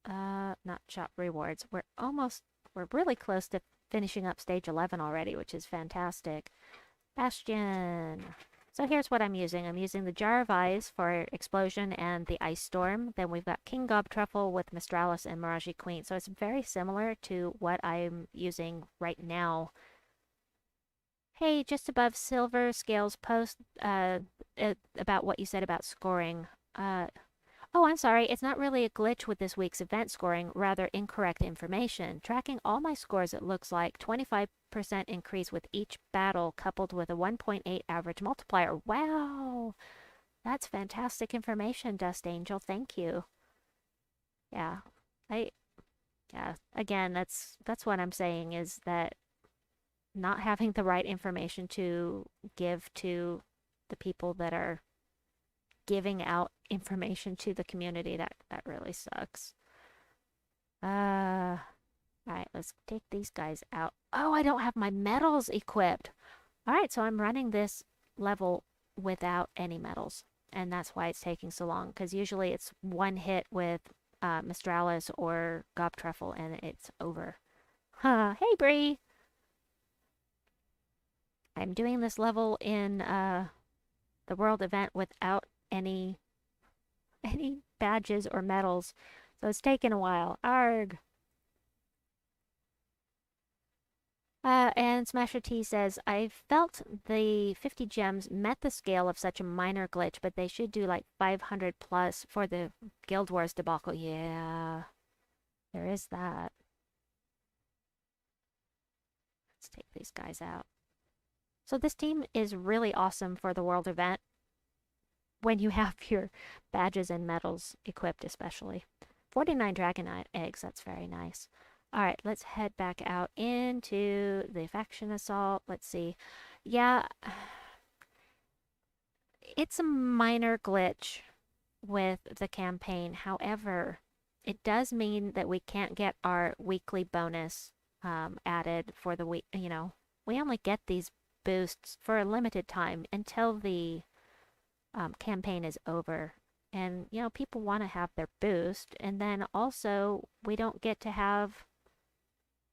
not shop rewards. We're really close to finishing up stage 11 already, which is fantastic. Bastion. So here's what I'm using. I'm using the Jar of Eyes for Explosion and the Ice Storm. Then we've got King Gobtruffle with Mistralis and Mirage Queen. So it's very similar to what I'm using right now. Hey, just above Silver Scales post about what you said about scoring. Oh, I'm sorry. It's not really a glitch with this week's event scoring, rather incorrect information. Tracking all my scores, it looks like 25% increase with each battle coupled with a 1.8 average multiplier. Wow! That's fantastic information, Dust Angel. Thank you. Yeah. Again, that's what I'm saying is that not having the right information to give to the people that are giving out information to the community, that really sucks. Alright, let's take these guys out. Oh, I don't have my medals equipped. Alright, so I'm running this level without any medals. And that's why it's taking so long, because usually it's one hit with Mistralis or Gobtruffle and it's over. Huh, hey Bree! I'm doing this level in the world event without any badges or medals, so it's taken a while. Arg! And Smasher T says, I felt the 50 gems met the scale of such a minor glitch, but they should do like 500 plus for the Guild Wars debacle. Yeah, there is that. Let's take these guys out. So this team is really awesome for the world event when you have your badges and medals equipped especially. 49 dragon eggs, that's very nice. Alright, let's head back out into the faction assault. Let's see. Yeah, it's a minor glitch with the campaign. However, it does mean that we can't get our weekly bonus added for the week. You know, we only get these boosts for a limited time until the campaign is over. And, you know, people want to have their boost. And then also, we don't get to have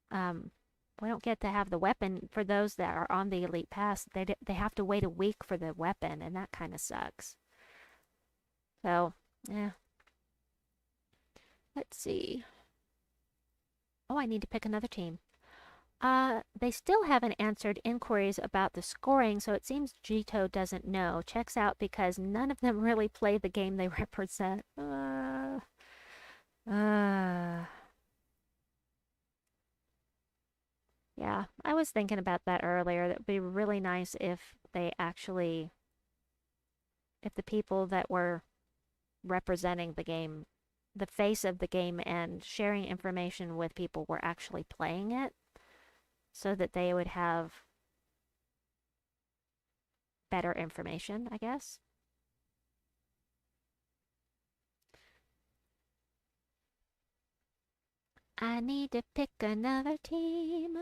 the weapon for those that are on the Elite Pass. They have to wait a week for the weapon, and that kind of sucks. So, yeah. Let's see. Oh, I need to pick another team. They still haven't answered inquiries about the scoring, so it seems Jito doesn't know. Checks out because none of them really play the game they represent. Yeah, I was thinking about that earlier. That would be really nice if they actually, if the people that were representing the game, the face of the game and sharing information with people were actually playing it, so that they would have better information, I guess. I need to pick another team.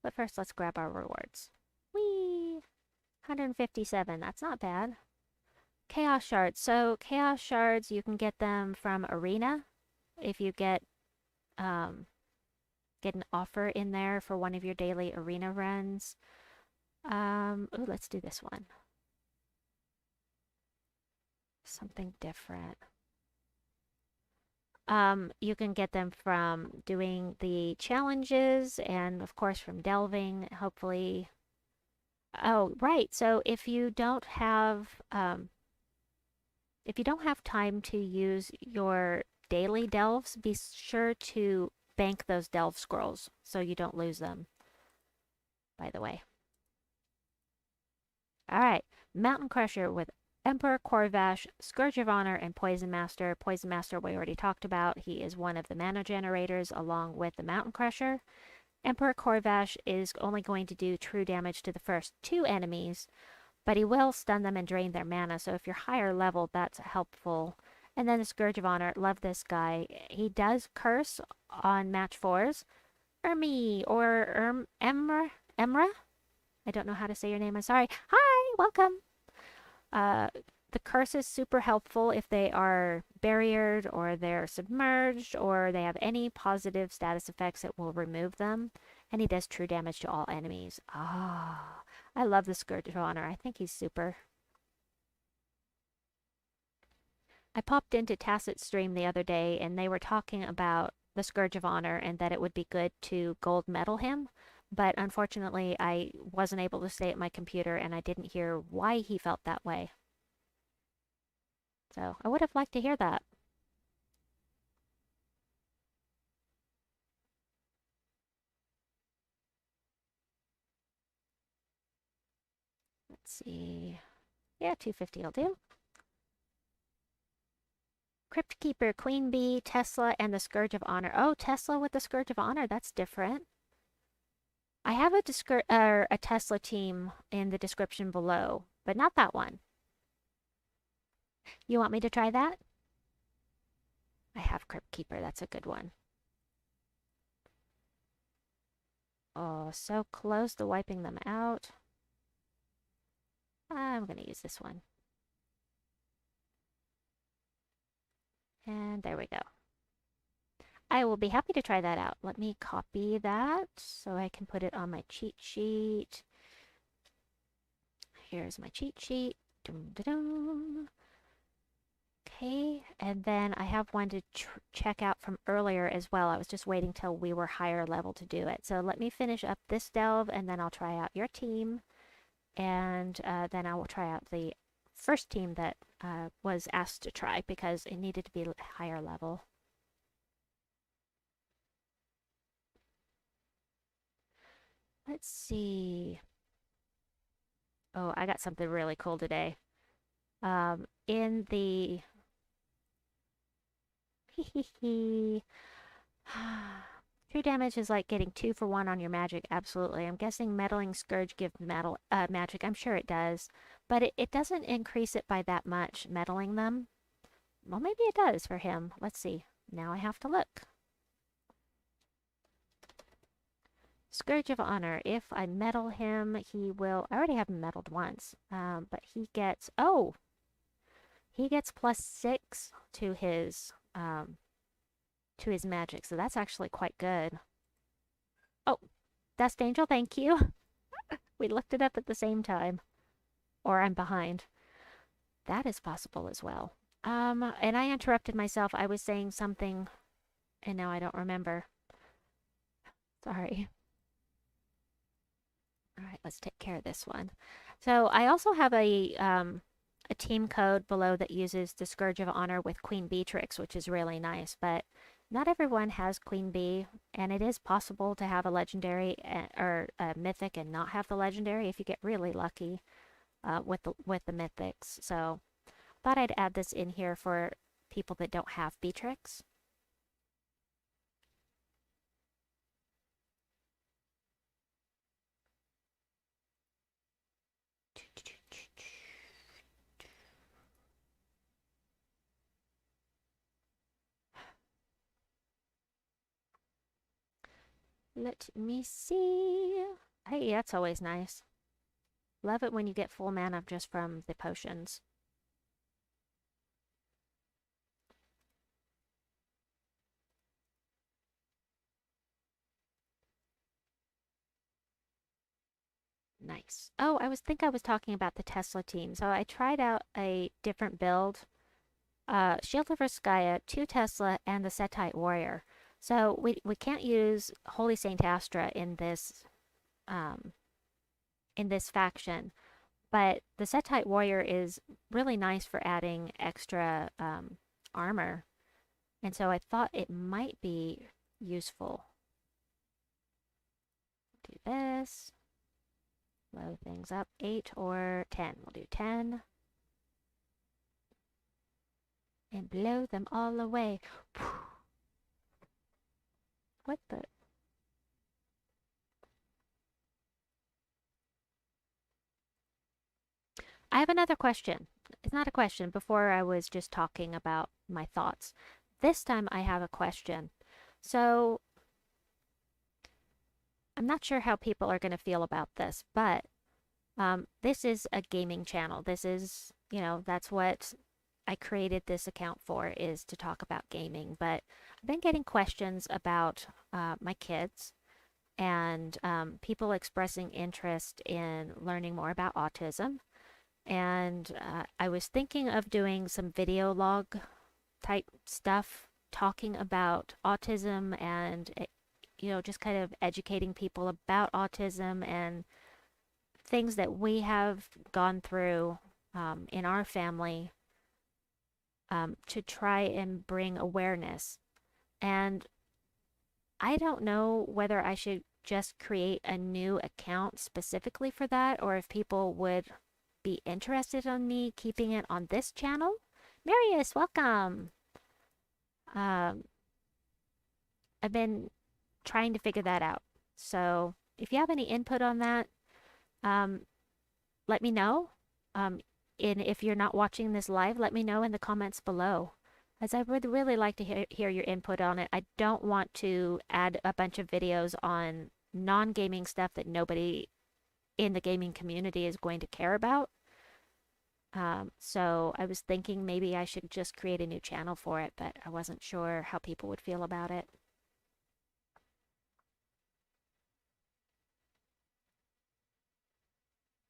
But first, let's grab our rewards. Whee! 157, that's not bad. Chaos Shards. So, Chaos Shards, you can get them from Arena. If you get an offer in there for one of your daily Arena runs. Ooh, let's do this one. Something different. You can get them from doing the challenges and, of course, from delving, hopefully. Oh, right. So if you don't have, if you don't have time to use your daily delves, be sure to bank those delve scrolls so you don't lose them, by the way. Alright, Mountain Crusher with Emperor Corvash, Scourge of Honor, and Poison Master. Poison Master we already talked about. He is one of the mana generators along with the Mountain Crusher. Emperor Corvash is only going to do true damage to the first 2 enemies, but he will stun them and drain their mana, so if you're higher level, that's helpful. And then the Scourge of Honor, love this guy. He does curse on match 4s. Ermi, or Emra? I don't know how to say your name, I'm sorry. Hi, welcome! The curse is super helpful if they are barriered or they're submerged or they have any positive status effects, it will remove them. And he does true damage to all enemies. Ah, I love the Scourge of Honor. I think he's super. I popped into Tacit's stream the other day and they were talking about the Scourge of Honor and that it would be good to gold medal him. But unfortunately, I wasn't able to stay at my computer and I didn't hear why he felt that way. So I would have liked to hear that. Let's see. Yeah, 250 will do. Crypt Keeper, Queen Bee, Tesla, and the Scourge of Honor. Oh, Tesla with the Scourge of Honor. That's different. I have a Tesla team in the description below, but not that one. You want me to try that? I have Crypt Keeper. That's a good one. Oh, so close to wiping them out. I'm going to use this one. And there we go. I will be happy to try that out. Let me copy that so I can put it on my cheat sheet. Here's my cheat sheet. Dum, da, dum. Okay, and then I have one to check out from earlier as well. I was just waiting till we were higher level to do it. So let me finish up this delve and then I'll try out your team. And then I will try out the first team that was asked to try because it needed to be higher level. Let's see. Oh, I got something really cool today. In the... True damage is like getting 2 for 1 on your magic, absolutely. I'm guessing Meddling Scourge gives magic. I'm sure it does. But it doesn't increase it by that much, meddling them. Well, maybe it does for him. Let's see. Now I have to look. Scourge of Honor. If I meddle him, he will... I already have him meddled once. But he gets... Oh! He gets +6 to his magic, so that's actually quite good. Oh, Dust Angel, thank you. We looked it up at the same time. Or I'm behind. That is possible as well. And I interrupted myself. I was saying something, and now I don't remember. Sorry. All right, let's take care of this one. So I also have a team code below that uses the Scourge of Honor with Queen Beatrix, which is really nice, but not everyone has Queen Bee, and it is possible to have a legendary or a mythic and not have the legendary if you get really lucky with the mythics. So thought I'd add this in here for people that don't have Beatrix. Let me see. Hey, that's always nice. Love it when you get full mana just from the potions. Nice. Oh, I was talking about the Tesla team. So I tried out a different build. Shield of Skaya, 2 Tesla, and the Setite Warrior. So we can't use Holy Saint Astra in this faction, But the Setite Warrior is really nice for adding extra armor. And so I thought it might be useful. Do this. Blow things up. 8 or 10. We'll do 10. And blow them all away. What the? I have another question. It's not a question. Before I was just talking about my thoughts. This time I have a question. So I'm not sure how people are going to feel about this, but this is a gaming channel. This is, that's what I created this account for, is to talk about gaming. But I've been getting questions about my kids and people expressing interest in learning more about autism. And I was thinking of doing some video log type stuff talking about autism and, just kind of educating people about autism and things that we have gone through in our family to try and bring awareness. And I don't know whether I should just create a new account specifically for that, or if people would be interested in me keeping it on this channel. Marius, welcome. I've been trying to figure that out. So if you have any input on that, let me know. And if you're not watching this live, let me know in the comments below, as I would really like to hear your input on it. I don't want to add a bunch of videos on non-gaming stuff that nobody in the gaming community is going to care about. So I was thinking maybe I should just create a new channel for it, but I wasn't sure how people would feel about it.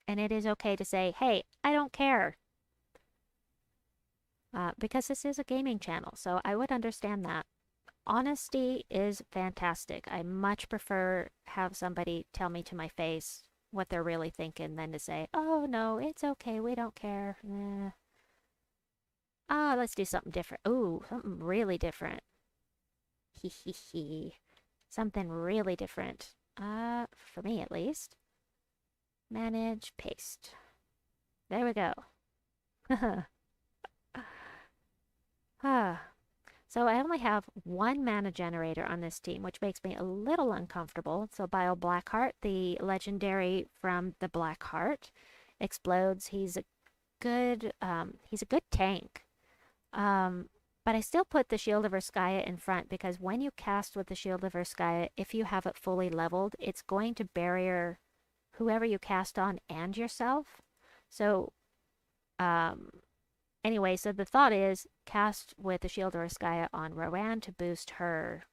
And it is okay to say, hey, I don't care. Because this is a gaming channel, so I would understand that. Honesty is fantastic. I much prefer have somebody tell me to my face what they're really thinking than to say, oh no, it's okay, we don't care. Let's do something different. Ooh, something really different. Hee hee hee. Something really different. For me at least. Manage, paste. There we go. So I only have one mana generator on this team, which makes me a little uncomfortable. So Bio Blackheart, the legendary from the Blackheart, explodes. He's a good tank. But I still put the Shield of Urskaya in front, because when you cast with the Shield of Urskaya, if you have it fully leveled, it's going to barrier whoever you cast on and yourself. So, anyway, so the thought is cast with the Shield of Urskaya on Rowan to boost her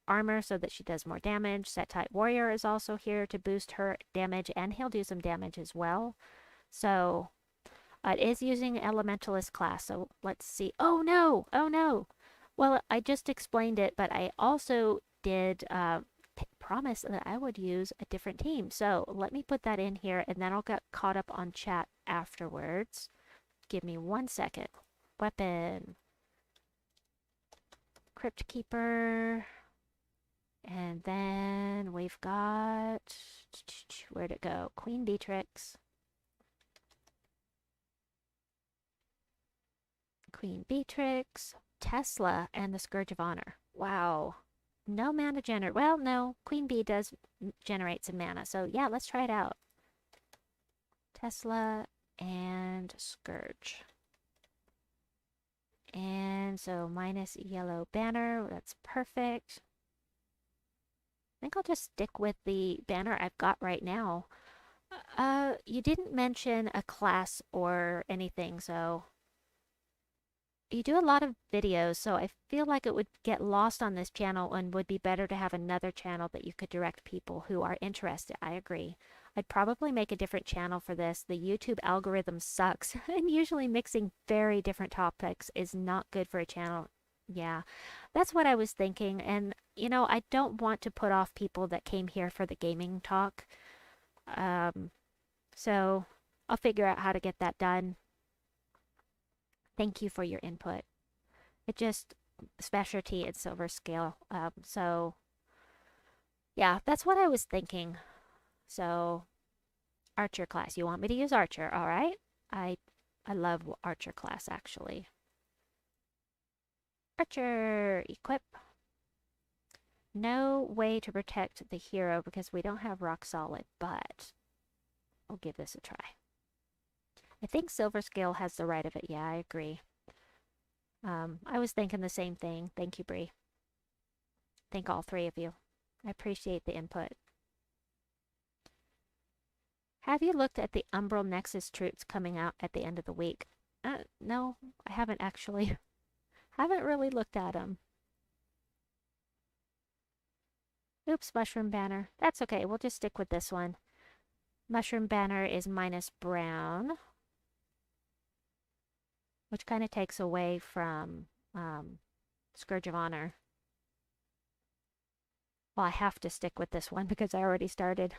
armor so that she does more damage. Setite Warrior is also here to boost her damage, and he'll do some damage as well. So it is using Elementalist class, so let's see. Oh no! Oh no! Well, I just explained it, but I also did promise that I would use a different team. So let me put that in here, and then I'll get caught up on chat afterwards. Give me 1 second. Weapon. Crypt Keeper. And then we've got... Where'd it go? Queen Beatrix. Queen Beatrix. Tesla and the Scourge of Honor. Wow. No mana generator. Well, no. Queen Bee does generate some mana. So yeah, let's try it out. Tesla and Scourge. And so minus yellow banner. That's perfect. I think I'll just stick with the banner I've got right now. You didn't mention a class or anything, so... You do a lot of videos, so I feel like it would get lost on this channel and would be better to have another channel that you could direct people who are interested. I agree. I'd probably make a different channel for this. The YouTube algorithm sucks, and usually mixing very different topics is not good for a channel. Yeah, that's what I was thinking, and I don't want to put off people that came here for the gaming talk. So I'll figure out how to get that done. Thank you for your input. It just specialty and silver scale. So yeah, that's what I was thinking. So archer class. You want me to use archer? All right. I love archer class actually. Archer equip. No way to protect the hero because we don't have rock solid, but I'll give this a try. I think silver scale has the right of it. Yeah, I agree. I was thinking the same thing. Thank you, Bree. Thank all three of you. I appreciate the input. Have you looked at the Umbral Nexus troops coming out at the end of the week? No, I haven't actually. Haven't really looked at them. Oops, Mushroom Banner. That's okay, we'll just stick with this one. Mushroom Banner is minus brown, which kind of takes away from Scourge of Honor. Well, I have to stick with this one because I already started.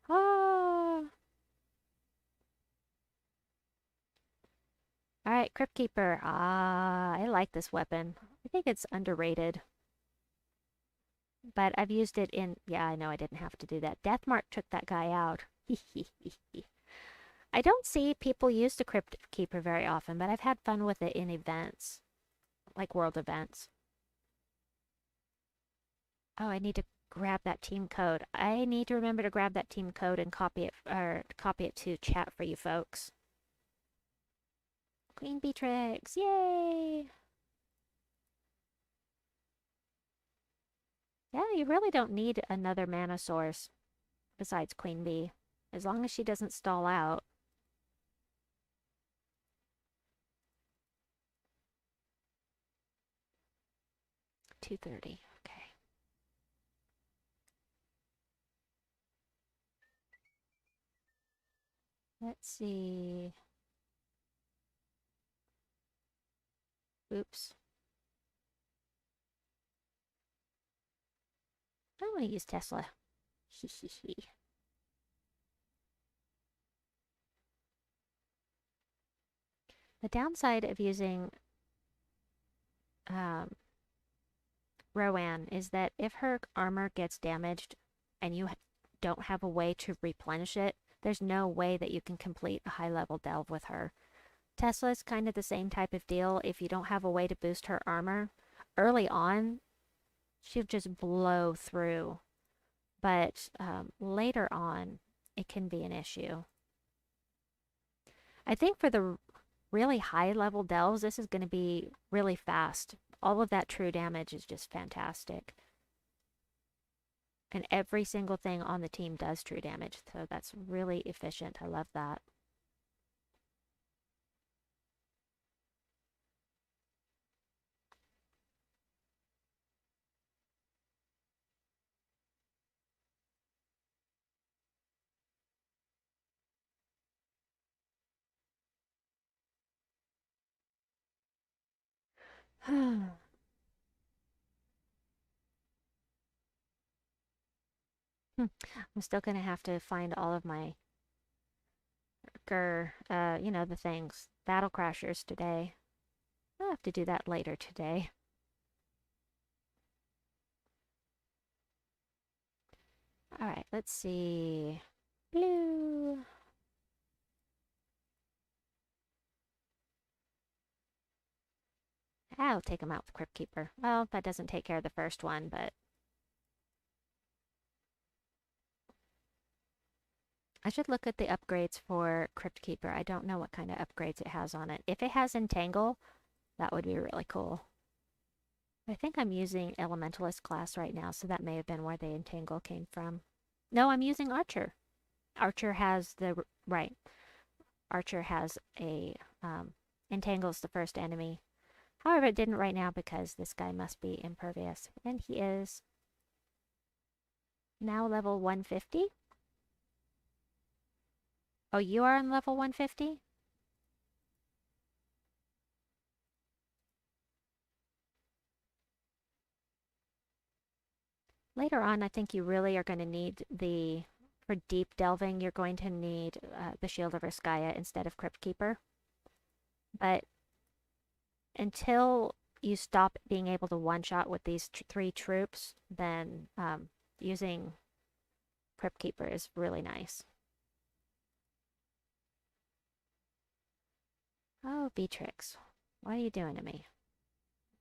Ah. Alright, Crypt Keeper. Ah, I like this weapon. I think it's underrated. But I've used it in... Yeah, I know I didn't have to do that. Deathmark took that guy out. I don't see people use the Crypt Keeper very often, but I've had fun with it in events. Like world events. Oh, I need to grab that team code. I need to remember to grab that team code and copy it, or copy it to chat for you folks. Queen Beatrix, yay! Yeah, you really don't need another mana source besides Queen Bee, as long as she doesn't stall out. $230, okay. Let's see. Oops. I want to use Tesla. The downside of using Rowan is that if her armor gets damaged and you don't have a way to replenish it, there's no way that you can complete a high-level delve with her. Tesla's kind of the same type of deal. If you don't have a way to boost her armor, early on, she'll just blow through. But later on, it can be an issue. I think for the really high-level delves, this is going to be really fast. All of that true damage is just fantastic. And every single thing on the team does true damage, so that's really efficient. I love that. I'm still going to have to find all of my you know, the things. Battle Crashers today. I'll have to do that later today. Alright, let's see. Blue. I'll take him out with Crypt Keeper. Well, that doesn't take care of the first one, but... I should look at the upgrades for Crypt Keeper. I don't know what kind of upgrades it has on it. If it has Entangle, that would be really cool. I think I'm using Elementalist class right now, so that may have been where the Entangle came from. No, I'm using Archer. Archer has the... Right. Archer has a... Entangle's the first enemy. However, it didn't right now because this guy must be impervious. And he is now level 150. Oh, you are on level 150? Later on, I think you really are going to need the for deep delving, you're going to need the Shield of Erskaya instead of Crypt Keeper. But until you stop being able to one-shot with these 3 troops, then using Crypt Keeper is really nice. Oh, Beatrix, what are you doing to me?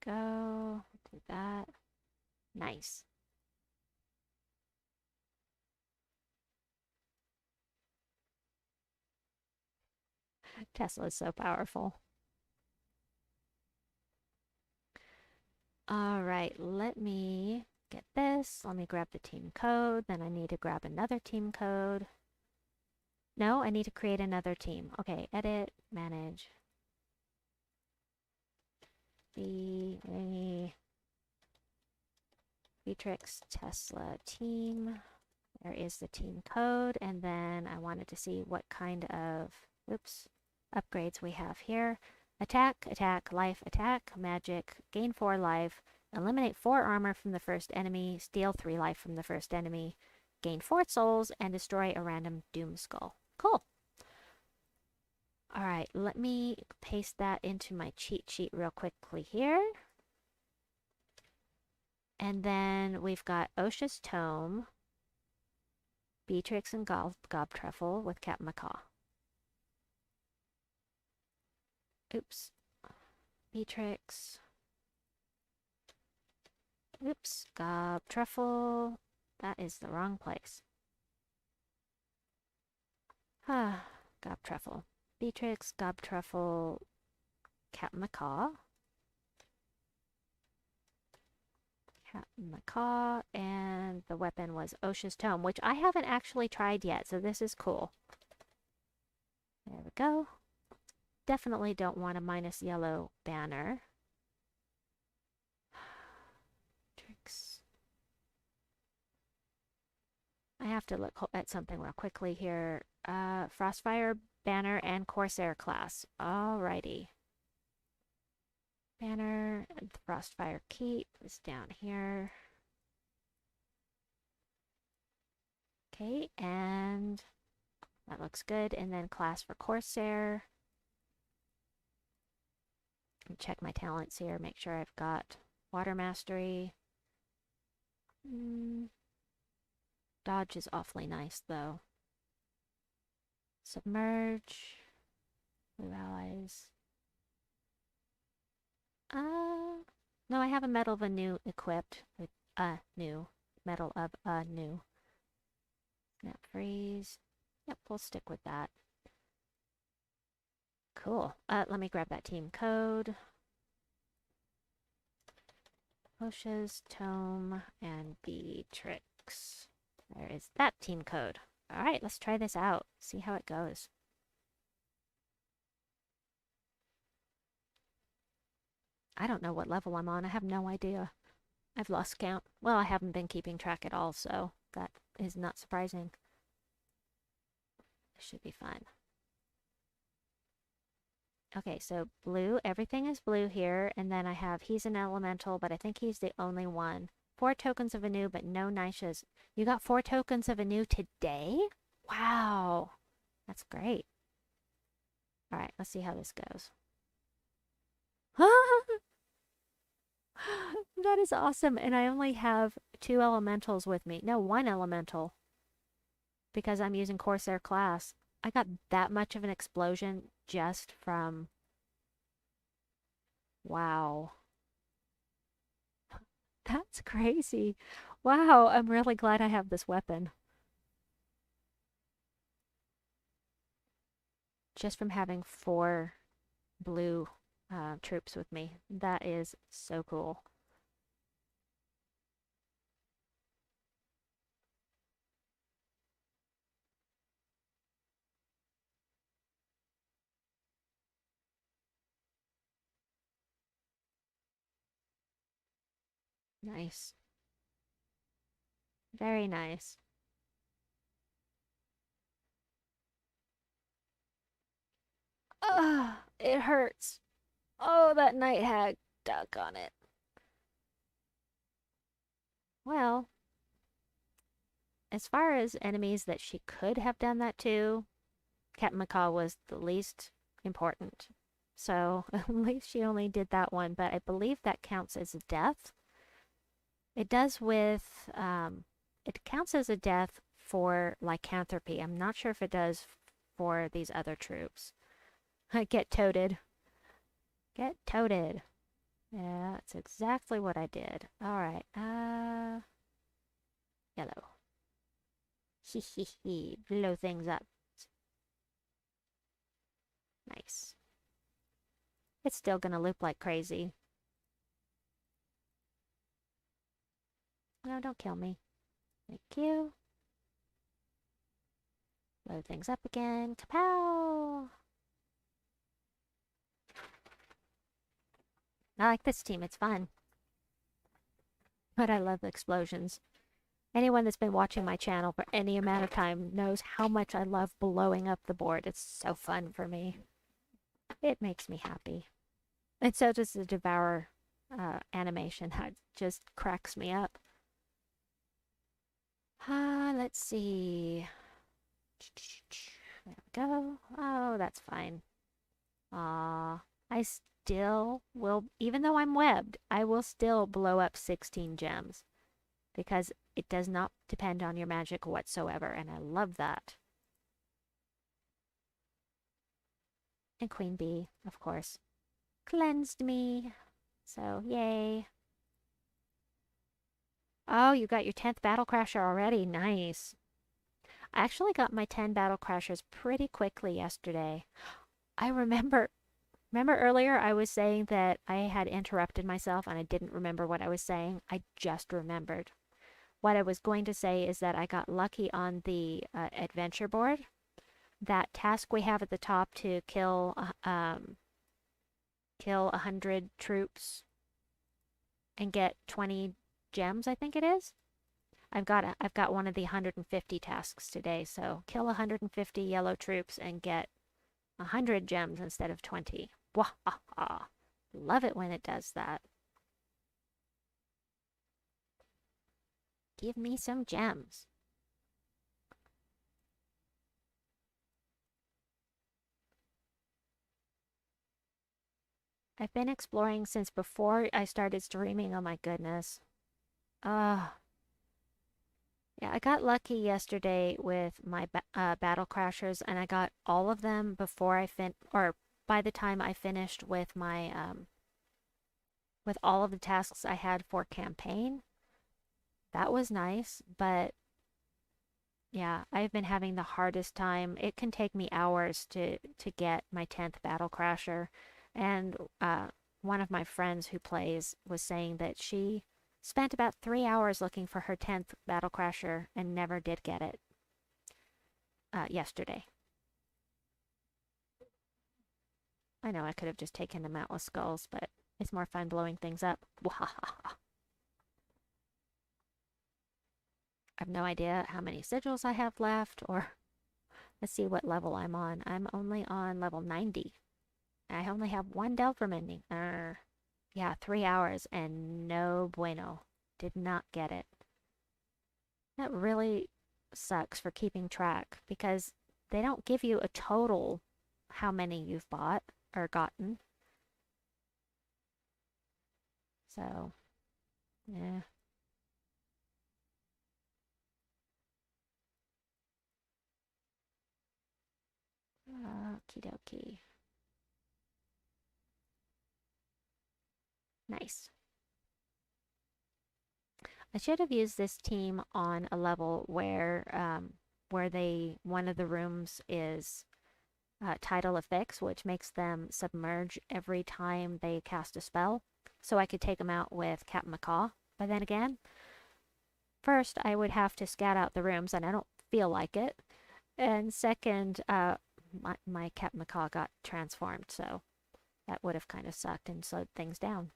Go, do that. Nice. Tesla is so powerful. All right, let me get this. Let me grab the team code. Then I need to grab another team code. No, I need to create another team. Okay, edit, manage. Beatrix Tesla team. There is the team code. And then I wanted to see what kind of, upgrades we have here. Attack, attack, life, attack, magic, gain 4 life, eliminate 4 armor from the first enemy, steal 3 life from the first enemy, gain 4 souls, and destroy a random doom skull. Cool. Alright, let me paste that into my cheat sheet real quickly here. And then we've got Osha's Tome, Beatrix and Gobtruffle with Captain Macaw. Oops. Beatrix. Oops. Gobtruffle. That is the wrong place. Gobtruffle. Beatrix, Gobtruffle, Captain Macaw. Captain Macaw, and the weapon was Osha's Tome, which I haven't actually tried yet, so this is cool. There we go. Definitely don't want a minus yellow banner. Tricks. I have to look at something real quickly here. Frostfire banner and Corsair class. Alrighty. Banner and Frostfire Keep is down here. Okay, and that looks good. And then class for Corsair. Check my talents here, make sure I've got Water Mastery. Dodge is awfully nice, though. Submerge. Blue allies. No, I have a Medal of Anu equipped with new. Medal of Anu. Snap freeze. Yep, we'll stick with that. Cool. Let me grab that team code. Osha's Tome and Beatrix. There is that team code. All right, let's try this out. See how it goes. I don't know what level I'm on. I have no idea. I've lost count. Well, I haven't been keeping track at all, so that is not surprising. This should be fun. Okay, so blue. Everything is blue here. And then I have, he's an elemental, but I think he's the only one. 4 tokens of Anu, but no Nishas. You got 4 tokens of Anu today? Wow. That's great. All right, let's see how this goes. That is awesome. And I only have 2 elementals with me. No, 1 elemental. Because I'm using Corsair class. I got that much of an explosion just from... Wow. That's crazy. Wow, I'm really glad I have this weapon. Just from having 4 blue troops with me. That is so cool. Nice. Very nice. Ugh, it hurts. Oh, that night hag. Doggone it. Well, as far as enemies that she could have done that to, Captain Macaw was the least important. So at least she only did that one, but I believe that counts as a death. It does with, it counts as a death for lycanthropy. I'm not sure if it does for these other troops. Get toted. Get toted. Yeah, that's exactly what I did. Alright, yellow. Hee hee hee, blow things up. Nice. It's still gonna loop like crazy. No, don't kill me. Thank you. Load things up again. Kapow! I like this team, it's fun. But I love explosions. Anyone that's been watching my channel for any amount of time knows how much I love blowing up the board. It's so fun for me. It makes me happy. And so does the Devourer animation. That just cracks me up. Let's see. There we go. Oh, that's fine. I still will, even though I'm webbed, I will still blow up 16 gems. Because it does not depend on your magic whatsoever, and I love that. And Queen Bee, of course, cleansed me. So, yay. Oh, you got your 10th Battle Crasher already. Nice. I actually got my 10 Battle Crashers pretty quickly yesterday. I remember earlier I was saying that I had interrupted myself and I didn't remember what I was saying? I just remembered. What I was going to say is that I got lucky on the adventure board. That task we have at the top to kill 100 troops and get 20 gems, I think it is. I've got one of the 150 tasks today, so kill 150 yellow troops and get 100 gems instead of 20. Wahaha! Love it when it does that. Give me some gems. I've been exploring since before I started streaming. Oh my goodness. Yeah, I got lucky yesterday with my battle crashers, and I got all of them before or by the time I finished with my with all of the tasks I had for campaign. That was nice, but yeah, I've been having the hardest time. It can take me hours to get my 10th Battle Crasher. And one of my friends who plays was saying that she spent about 3 hours looking for her 10th Battle Crasher and never did get it yesterday. I know I could have just taken them out with skulls, but it's more fun blowing things up. I have no idea how many sigils I have left, or let's see what level I'm on. I'm only on level 90. I only have one Delver mending. Yeah, 3 hours and no bueno. Did not get it. That really sucks for keeping track because they don't give you a total how many you've bought or gotten. So, yeah. Okie dokie. Nice. I should have used this team on a level where one of the rooms is Tidal Effects, which makes them submerge every time they cast a spell. So I could take them out with Captain Macaw. But then again, first I would have to scout out the rooms, and I don't feel like it. And second, my Captain Macaw got transformed, so that would have kind of sucked and slowed things down.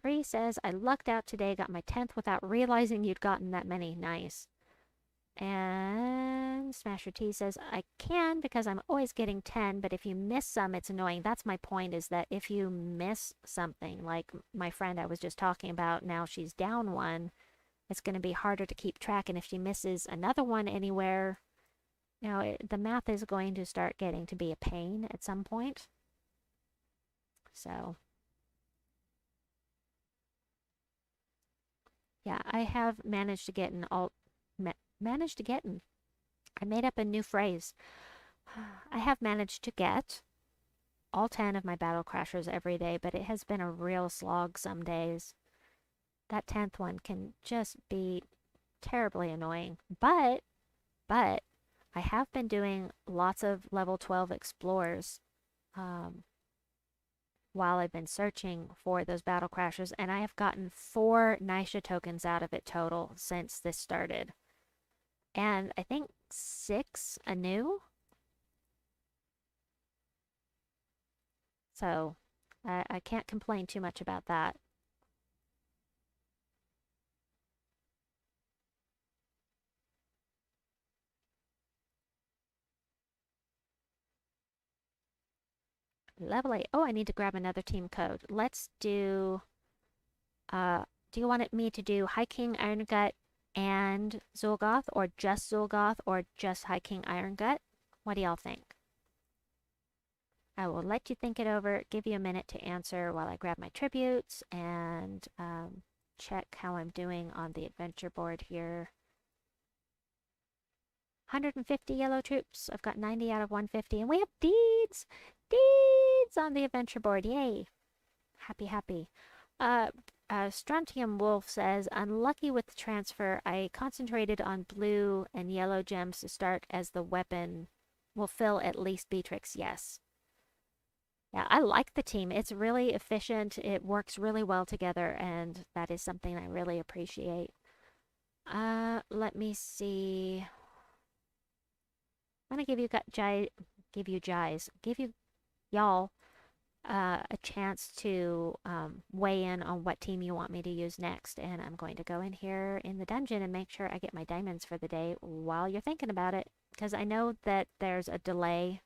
Bree says, I lucked out today, got my 10th without realizing you'd gotten that many. Nice. And Smasher T says, I can because I'm always getting 10, but if you miss some, it's annoying. That's my point, is that if you miss something, like my friend I was just talking about, now she's down one, it's going to be harder to keep track. And if she misses another one anywhere, the math is going to start getting to be a pain at some point. So, yeah, I have managed to get I made up a new phrase. I have managed to get all 10 of my battle crashers every day, but it has been a real slog some days. That 10th one can just be terribly annoying. But I have been doing lots of level 12 explores while I've been searching for those battle crashers, and I have gotten 4 Nisha tokens out of it total since this started. And I think 6 anew. So I can't complain too much about that. Level 8. Oh, I need to grab another team code. Let's do... do you want me to do High King Iron Gut and Zul'Goth, or just Zul'Goth, or just High King Iron Gut? What do y'all think? I will let you think it over, give you a minute to answer while I grab my tributes and check how I'm doing on the adventure board here. 150 yellow troops. I've got 90 out of 150, and we have deeds! Deeds on the adventure board. Yay! Happy, happy. Strontium Wolf says, unlucky with the transfer. I concentrated on blue and yellow gems to start as the weapon will fill at least Beatrix. Yes. Yeah, I like the team. It's really efficient. It works really well together, and that is something I really appreciate. Let me see. I'm gonna give you y'all a chance to weigh in on what team you want me to use next. And I'm going to go in here in the dungeon and make sure I get my diamonds for the day while you're thinking about it, because I know that there's a delay.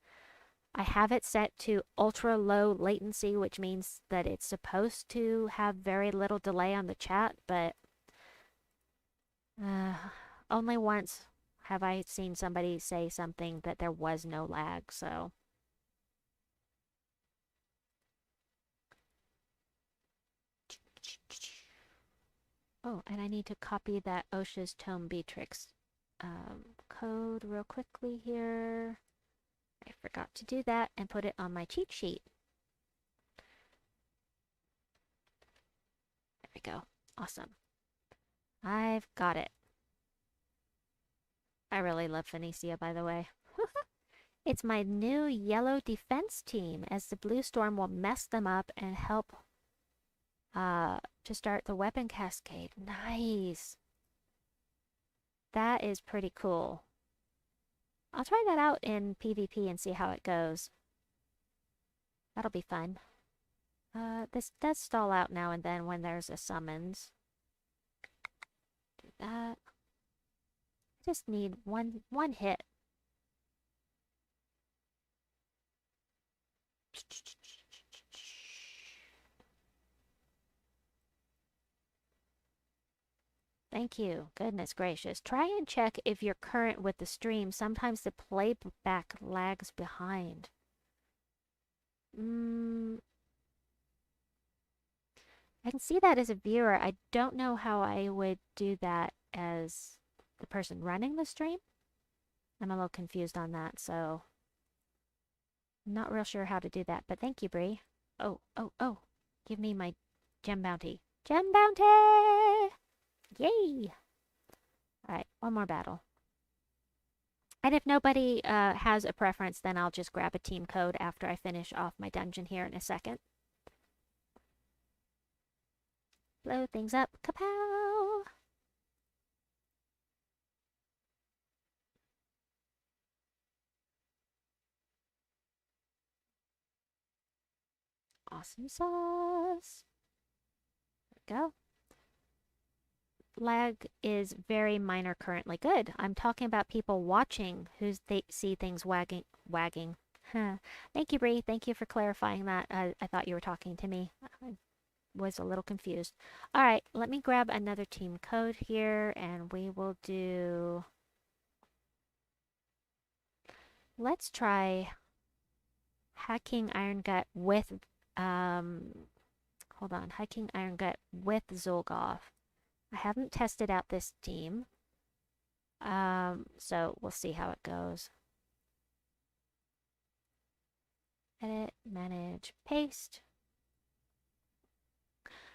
I have it set to ultra low latency, which means that it's supposed to have very little delay on the chat, but only once have I seen somebody say something that there was no lag, so... Oh, and I need to copy that Osha's Tome Beatrix code real quickly here. I forgot to do that and put it on my cheat sheet. There we go. Awesome. I've got it. I really love Phoenicia, by the way. It's my new yellow defense team, as the blue storm will mess them up and help to start the weapon cascade. Nice. That is pretty cool. I'll try that out in PvP and see how it goes. That'll be fun. This does stall out now and then when there's a summons. Do that. I just need one hit. Thank you. Goodness gracious. Try and check if you're current with the stream. Sometimes the playback lags behind. I can see that as a viewer. I don't know how I would do that as the person running the stream. I'm a little confused on that, so I'm not real sure how to do that. But thank you, Bree. Oh. Give me my gem bounty. Gem bounty! Yay! Alright, one more battle. And if nobody has a preference, then I'll just grab a team code after I finish off my dungeon here in a second. Blow things up. Kapow! Awesome sauce. There we go. lag is very minor currently. Good. I'm talking about people watching who see things wagging. Huh. Thank you, Bree. Thank you for clarifying that. I thought you were talking to me. I was a little confused. All right, let me grab another team code here, and we will do... Let's try Hacking Iron Gut with... hold on. Hacking Iron Gut with Zolgoth. I haven't tested out this team. So we'll see how it goes. Edit, manage, paste.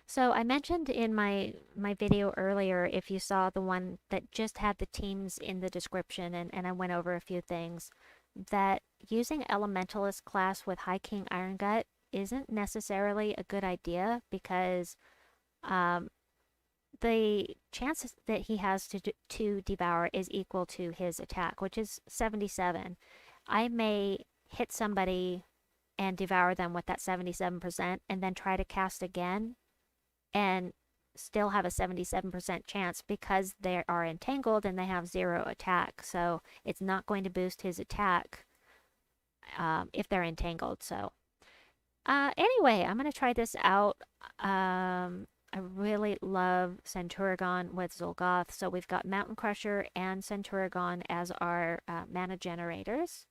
So I mentioned in my video earlier, if you saw the one that just had the teams in the description, and I went over a few things, that using Elementalist class with High King Iron Gut isn't necessarily a good idea because the chances that he has to devour is equal to his attack, which is 77. I may hit somebody and devour them with that 77% and then try to cast again and still have a 77% chance because they are entangled and they have 0 attack. So it's not going to boost his attack if they're entangled. So anyway, I'm going to try this out. I really love Centuragon with Zolgoth. So we've got Mountain Crusher and Centuragon as our mana generators.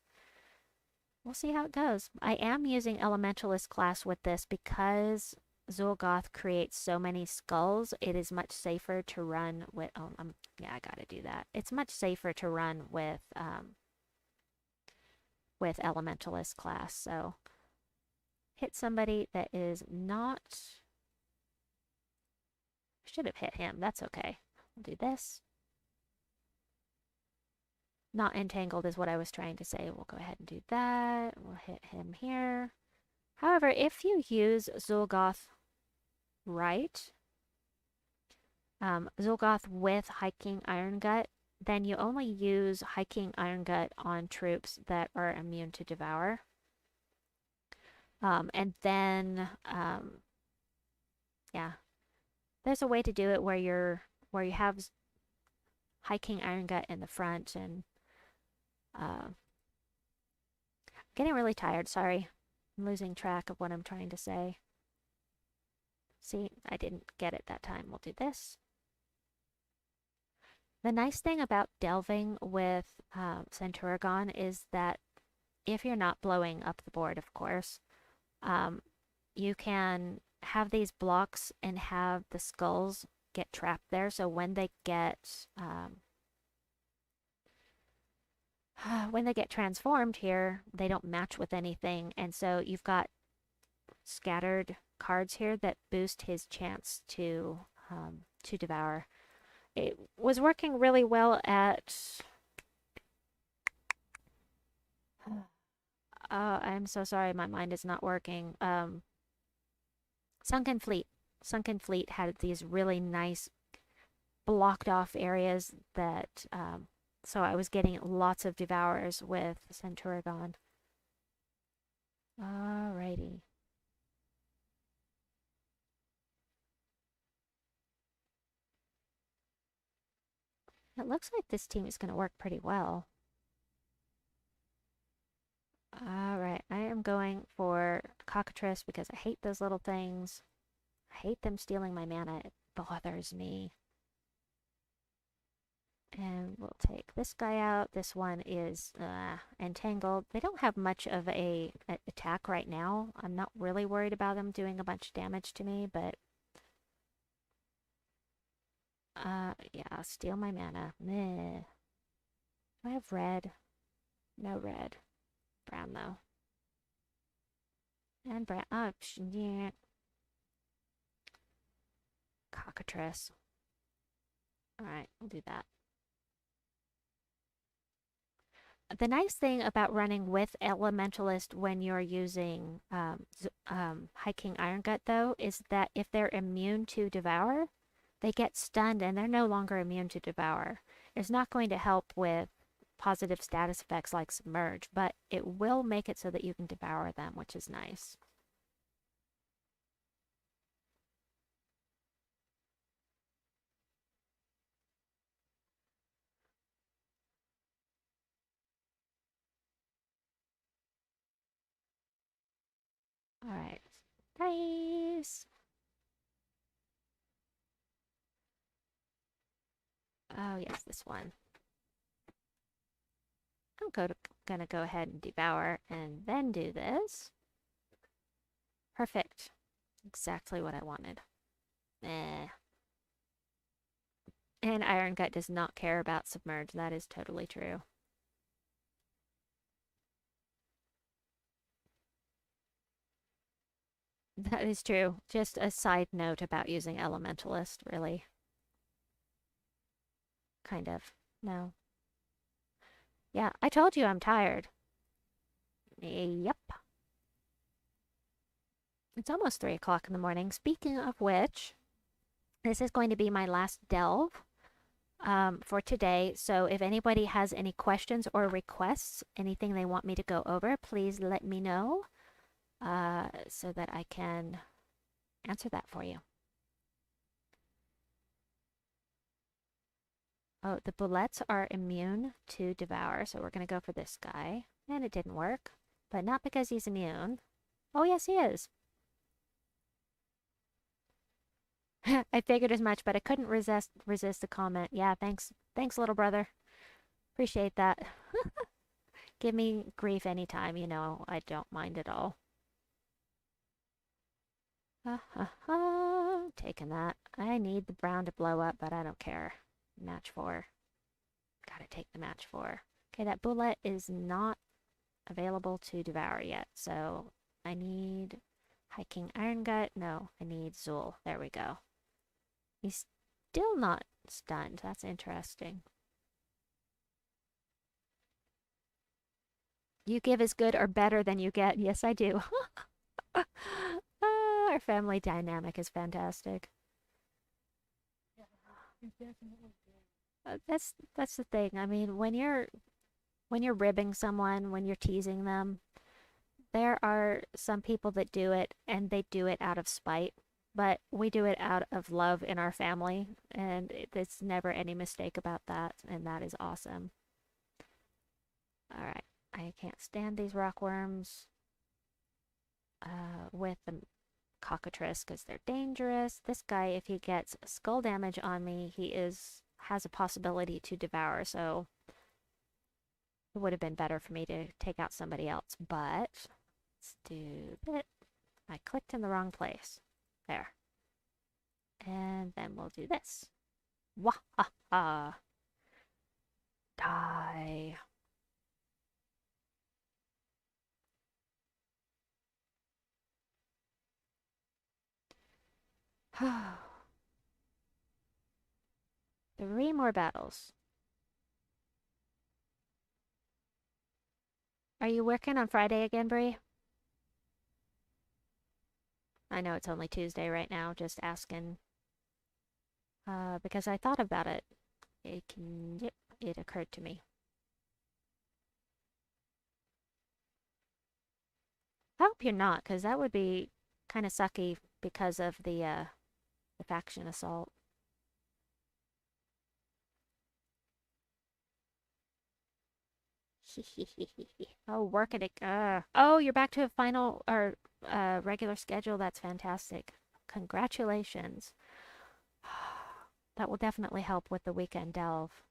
We'll see how it goes. I am using Elementalist class with this because Zolgoth creates so many skulls. It is much safer to run with... Oh, yeah, I gotta do that. It's much safer to run with Elementalist class. So hit somebody that is not... Should have hit him. That's okay. We'll do this. Not entangled is what I was trying to say. We'll go ahead and do that. We'll hit him here. However, if you use Zolgoth right, Zolgoth with Hiking Iron Gut, then you only use Hiking Iron Gut on troops that are immune to Devour. And then, yeah, there's a way to do it where you have Hiking Iron Gut in the front and getting really tired, sorry. I'm losing track of what I'm trying to say. See, I didn't get it that time. We'll do this. The nice thing about delving with Centuragon is that if you're not blowing up the board, of course, you can have these blocks and have the skulls get trapped there. So when they get transformed here, they don't match with anything, and so you've got scattered cards here that boost his chance to devour. It was working really well at... I'm so sorry, my mind is not working. Sunken Fleet. Sunken Fleet had these really nice blocked off areas that... so I was getting lots of devours with Centuragon. Alrighty. It looks like this team is going to work pretty well. Alright, I am going for Cockatrice because I hate those little things. I hate them stealing my mana. It bothers me. And we'll take this guy out. This one is entangled. They don't have much of a attack right now. I'm not really worried about them doing a bunch of damage to me, but... yeah, steal my mana. Meh. Do I have red? No red. Brown, though. And brown. Oh, yeah. Cockatrice. Alright, we'll do that. The nice thing about running with Elementalist when you're using Hiking Iron Gut, though, is that if they're immune to Devour, they get stunned and they're no longer immune to Devour. It's not going to help with positive status effects like Submerge, but it will make it so that you can devour them, which is nice. Alright. Nice. Oh, yes, this one. I'm gonna go ahead and devour and then do this. Perfect. Exactly what I wanted. Eh. And Iron Gut does not care about submerged. That is totally true. That is true. Just a side note about using Elementalist, really. Kind of. No. Yeah, I told you I'm tired. Yep. It's almost 3 o'clock in the morning. Speaking of which, this is going to be my last delve for today. So if anybody has any questions or requests, anything they want me to go over, please let me know so that I can answer that for you. Oh, the bullets are immune to devour, so we're going to go for this guy. And it didn't work, but not because he's immune. Oh, yes, he is. I figured as much, but I couldn't resist the comment. Yeah, thanks, little brother. Appreciate that. Give me grief anytime, you know. I don't mind at all. Taking that. I need the brown to blow up, but I don't care. Match 4. Gotta take the match 4. Okay, that bullet is not available to devour yet, so I need Hiking Iron Gut. No, I need Zul. There we go. He's still not stunned. That's interesting. You give is good or better than you get. Yes, I do. Our family dynamic is fantastic. That's the thing. I mean, when you're ribbing someone, when you're teasing them, there are some people that do it and they do it out of spite, but we do it out of love in our family, and it's never any mistake about that, and that is awesome. All right, I can't stand these rockworms with the cockatrice because they're dangerous. This guy, if he gets skull damage on me, he has a possibility to devour, so it would have been better for me to take out somebody else, but let's do that. I clicked in the wrong place. There. And then we'll do this. Wahaha. Die. Three more battles. Are you working on Friday again, Bree? I know it's only Tuesday right now, just asking. Because I thought about it. Yep, it occurred to me. I hope you're not, because that would be kind of sucky because of the faction assault. Oh, working it. Oh, you're back to a final or regular schedule. That's fantastic. Congratulations. That will definitely help with the weekend delve.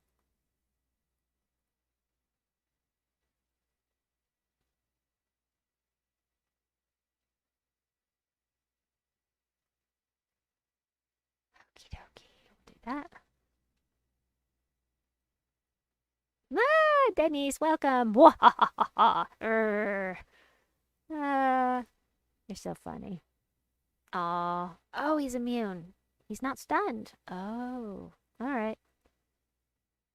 Okie dokie. We'll do that. Ah, Denise, welcome. You're so funny. Aw. Oh, he's immune. He's not stunned. Oh, all right.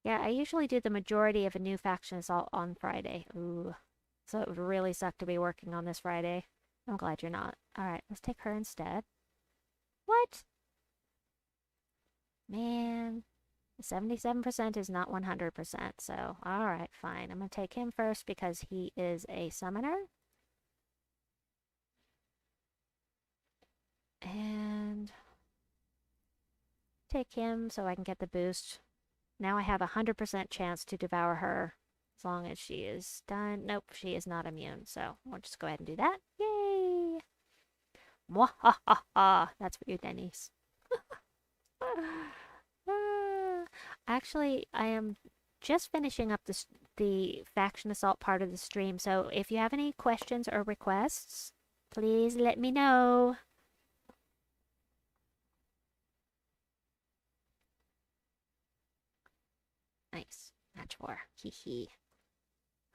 Yeah, I usually do the majority of a new faction assault on Friday. Ooh. So it would really suck to be working on this Friday. I'm glad you're not. All right, let's take her instead. What? Man. 77% is not 100%, so alright, fine. I'm going to take him first because he is a summoner. And take him so I can get the boost. Now I have a 100% chance to devour her as long as she is stunned. Nope, she is not immune, so we'll just go ahead and do that. Yay! Mwahaha. That's for you, Denise. Actually, I am just finishing up the faction assault part of the stream, so if you have any questions or requests, please let me know. Nice. Match 4. Hee hee.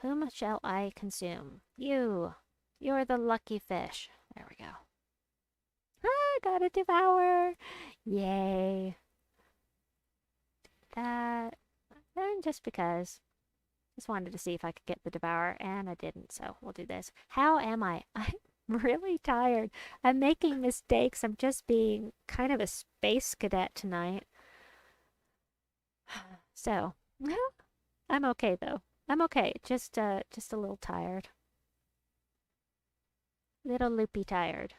Whom shall I consume? You. You're the lucky fish. There we go. Ah, got a devour. Yay. That. And just because. Just wanted to see if I could get the devour, and I didn't, so we'll do this. How am I? I'm really tired. I'm making mistakes. I'm just being kind of a space cadet tonight. So, I'm okay though. I'm okay. Just a little tired. Little loopy tired.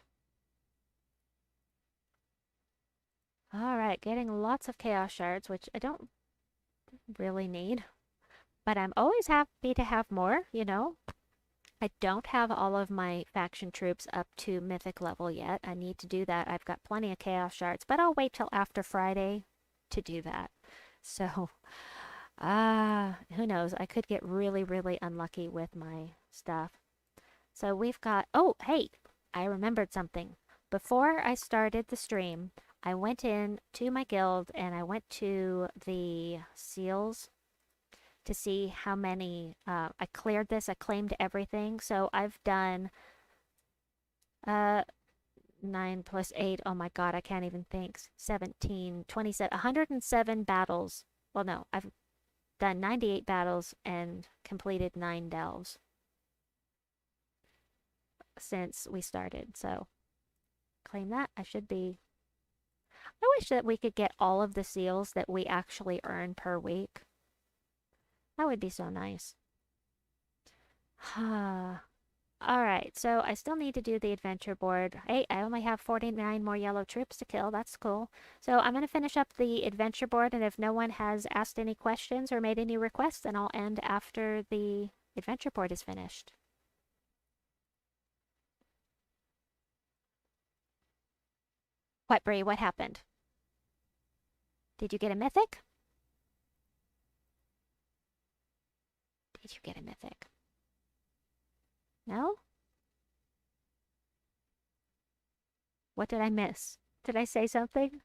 Alright, getting lots of chaos shards, which I don't really need. But I'm always happy to have more, you know? I don't have all of my faction troops up to mythic level yet. I need to do that. I've got plenty of chaos shards, but I'll wait till after Friday to do that. So, who knows? I could get really, really unlucky with my stuff. So we've got, oh, hey, I remembered something. Before I started the stream, I went in to my guild and I went to the seals to see how many, I cleared this, I claimed everything. So I've done, 9 plus 8, oh my god, I can't even think, 17, 27, 107 battles. Well, no, I've done 98 battles and completed 9 delves since we started, so claim that. I should be... I wish that we could get all of the seals that we actually earn per week. That would be so nice. Alright, so I still need to do the adventure board. Hey, I only have 49 more yellow troops to kill. That's cool. So I'm going to finish up the adventure board, and if no one has asked any questions or made any requests, then I'll end after the adventure board is finished. What, Bree? What happened? Did you get a mythic? Did you get a mythic? No? What did I miss? Did I say something?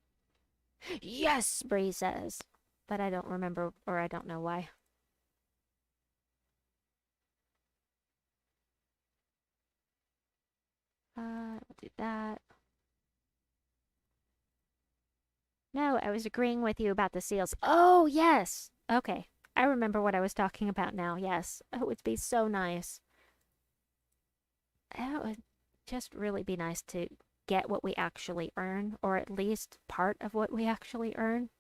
Yes, Bree says. But I don't remember, or I don't know why. I'll do that. No, I was agreeing with you about the seals. Oh, yes! Okay. I remember what I was talking about now, yes. It would be so nice. It would just really be nice to get what we actually earn, or at least part of what we actually earn.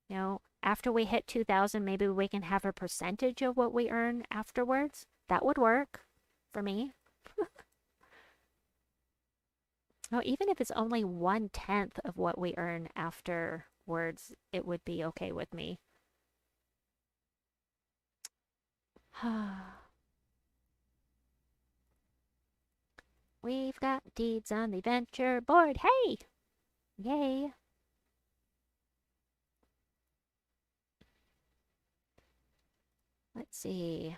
You know, after we hit 2,000, maybe we can have a percentage of what we earn afterwards. That would work for me. Oh, even if it's only 1/10 of what we earn afterwards, it would be okay with me. We've got deeds on the adventure board. Hey! Yay! Let's see.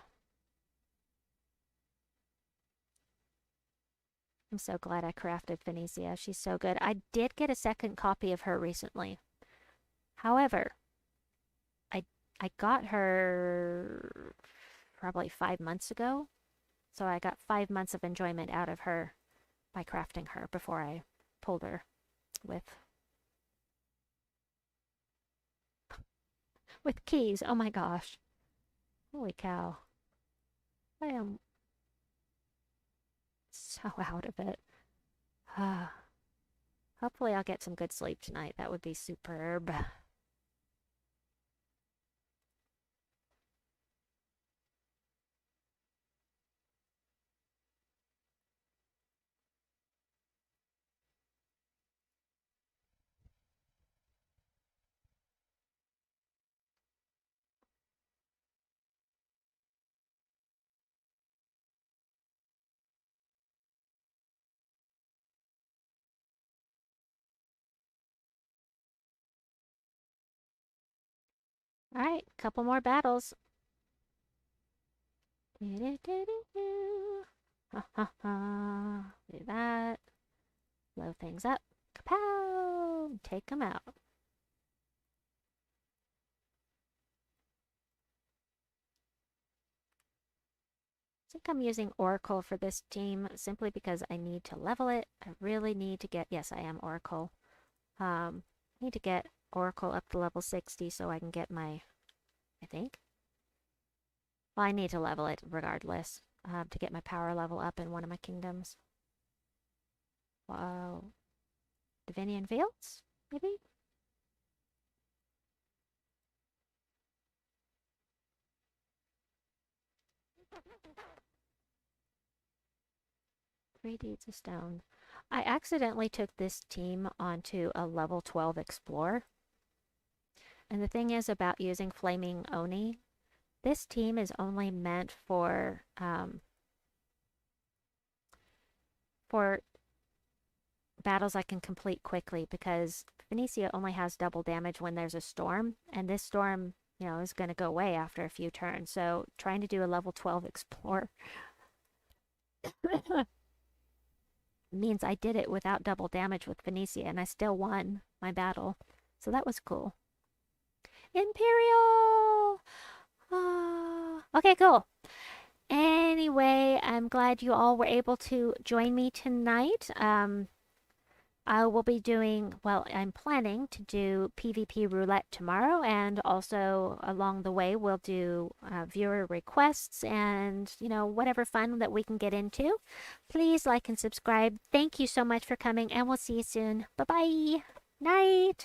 I'm so glad I crafted Phoenicia. She's so good. I did get a second copy of her recently. However, I got her probably 5 months ago. So I got 5 months of enjoyment out of her by crafting her before I pulled her with keys. Oh my gosh. Holy cow. I am so out of it. Hopefully I'll get some good sleep tonight. That would be superb. Alright, couple more battles. Do-do-do-do-do. Ha ha ha. Do that. Blow things up. Kapow! Take them out. I think I'm using Oracle for this team simply because I need to level it. I really need to get, yes, I am Oracle. Need to get Oracle up to level 60 so I can get my, I think. Well, I need to level it regardless to get my power level up in one of my kingdoms. Whoa. Divinian Fields, maybe? Three Deeds of Stone. I accidentally took this team onto a level 12 Explorer. And the thing is about using Flaming Oni, this team is only meant for battles I can complete quickly because Phoenicia only has double damage when there's a storm, and this storm, is going to go away after a few turns. So trying to do a level 12 Explorer means I did it without double damage with Phoenicia, and I still won my battle. So that was cool. Imperial! Okay, cool. Anyway, I'm glad you all were able to join me tonight. I will be doing, well, I'm planning to do PvP roulette tomorrow, and also along the way we'll do viewer requests and, whatever fun that we can get into. Please like and subscribe. Thank you so much for coming, and we'll see you soon. Bye-bye. Night.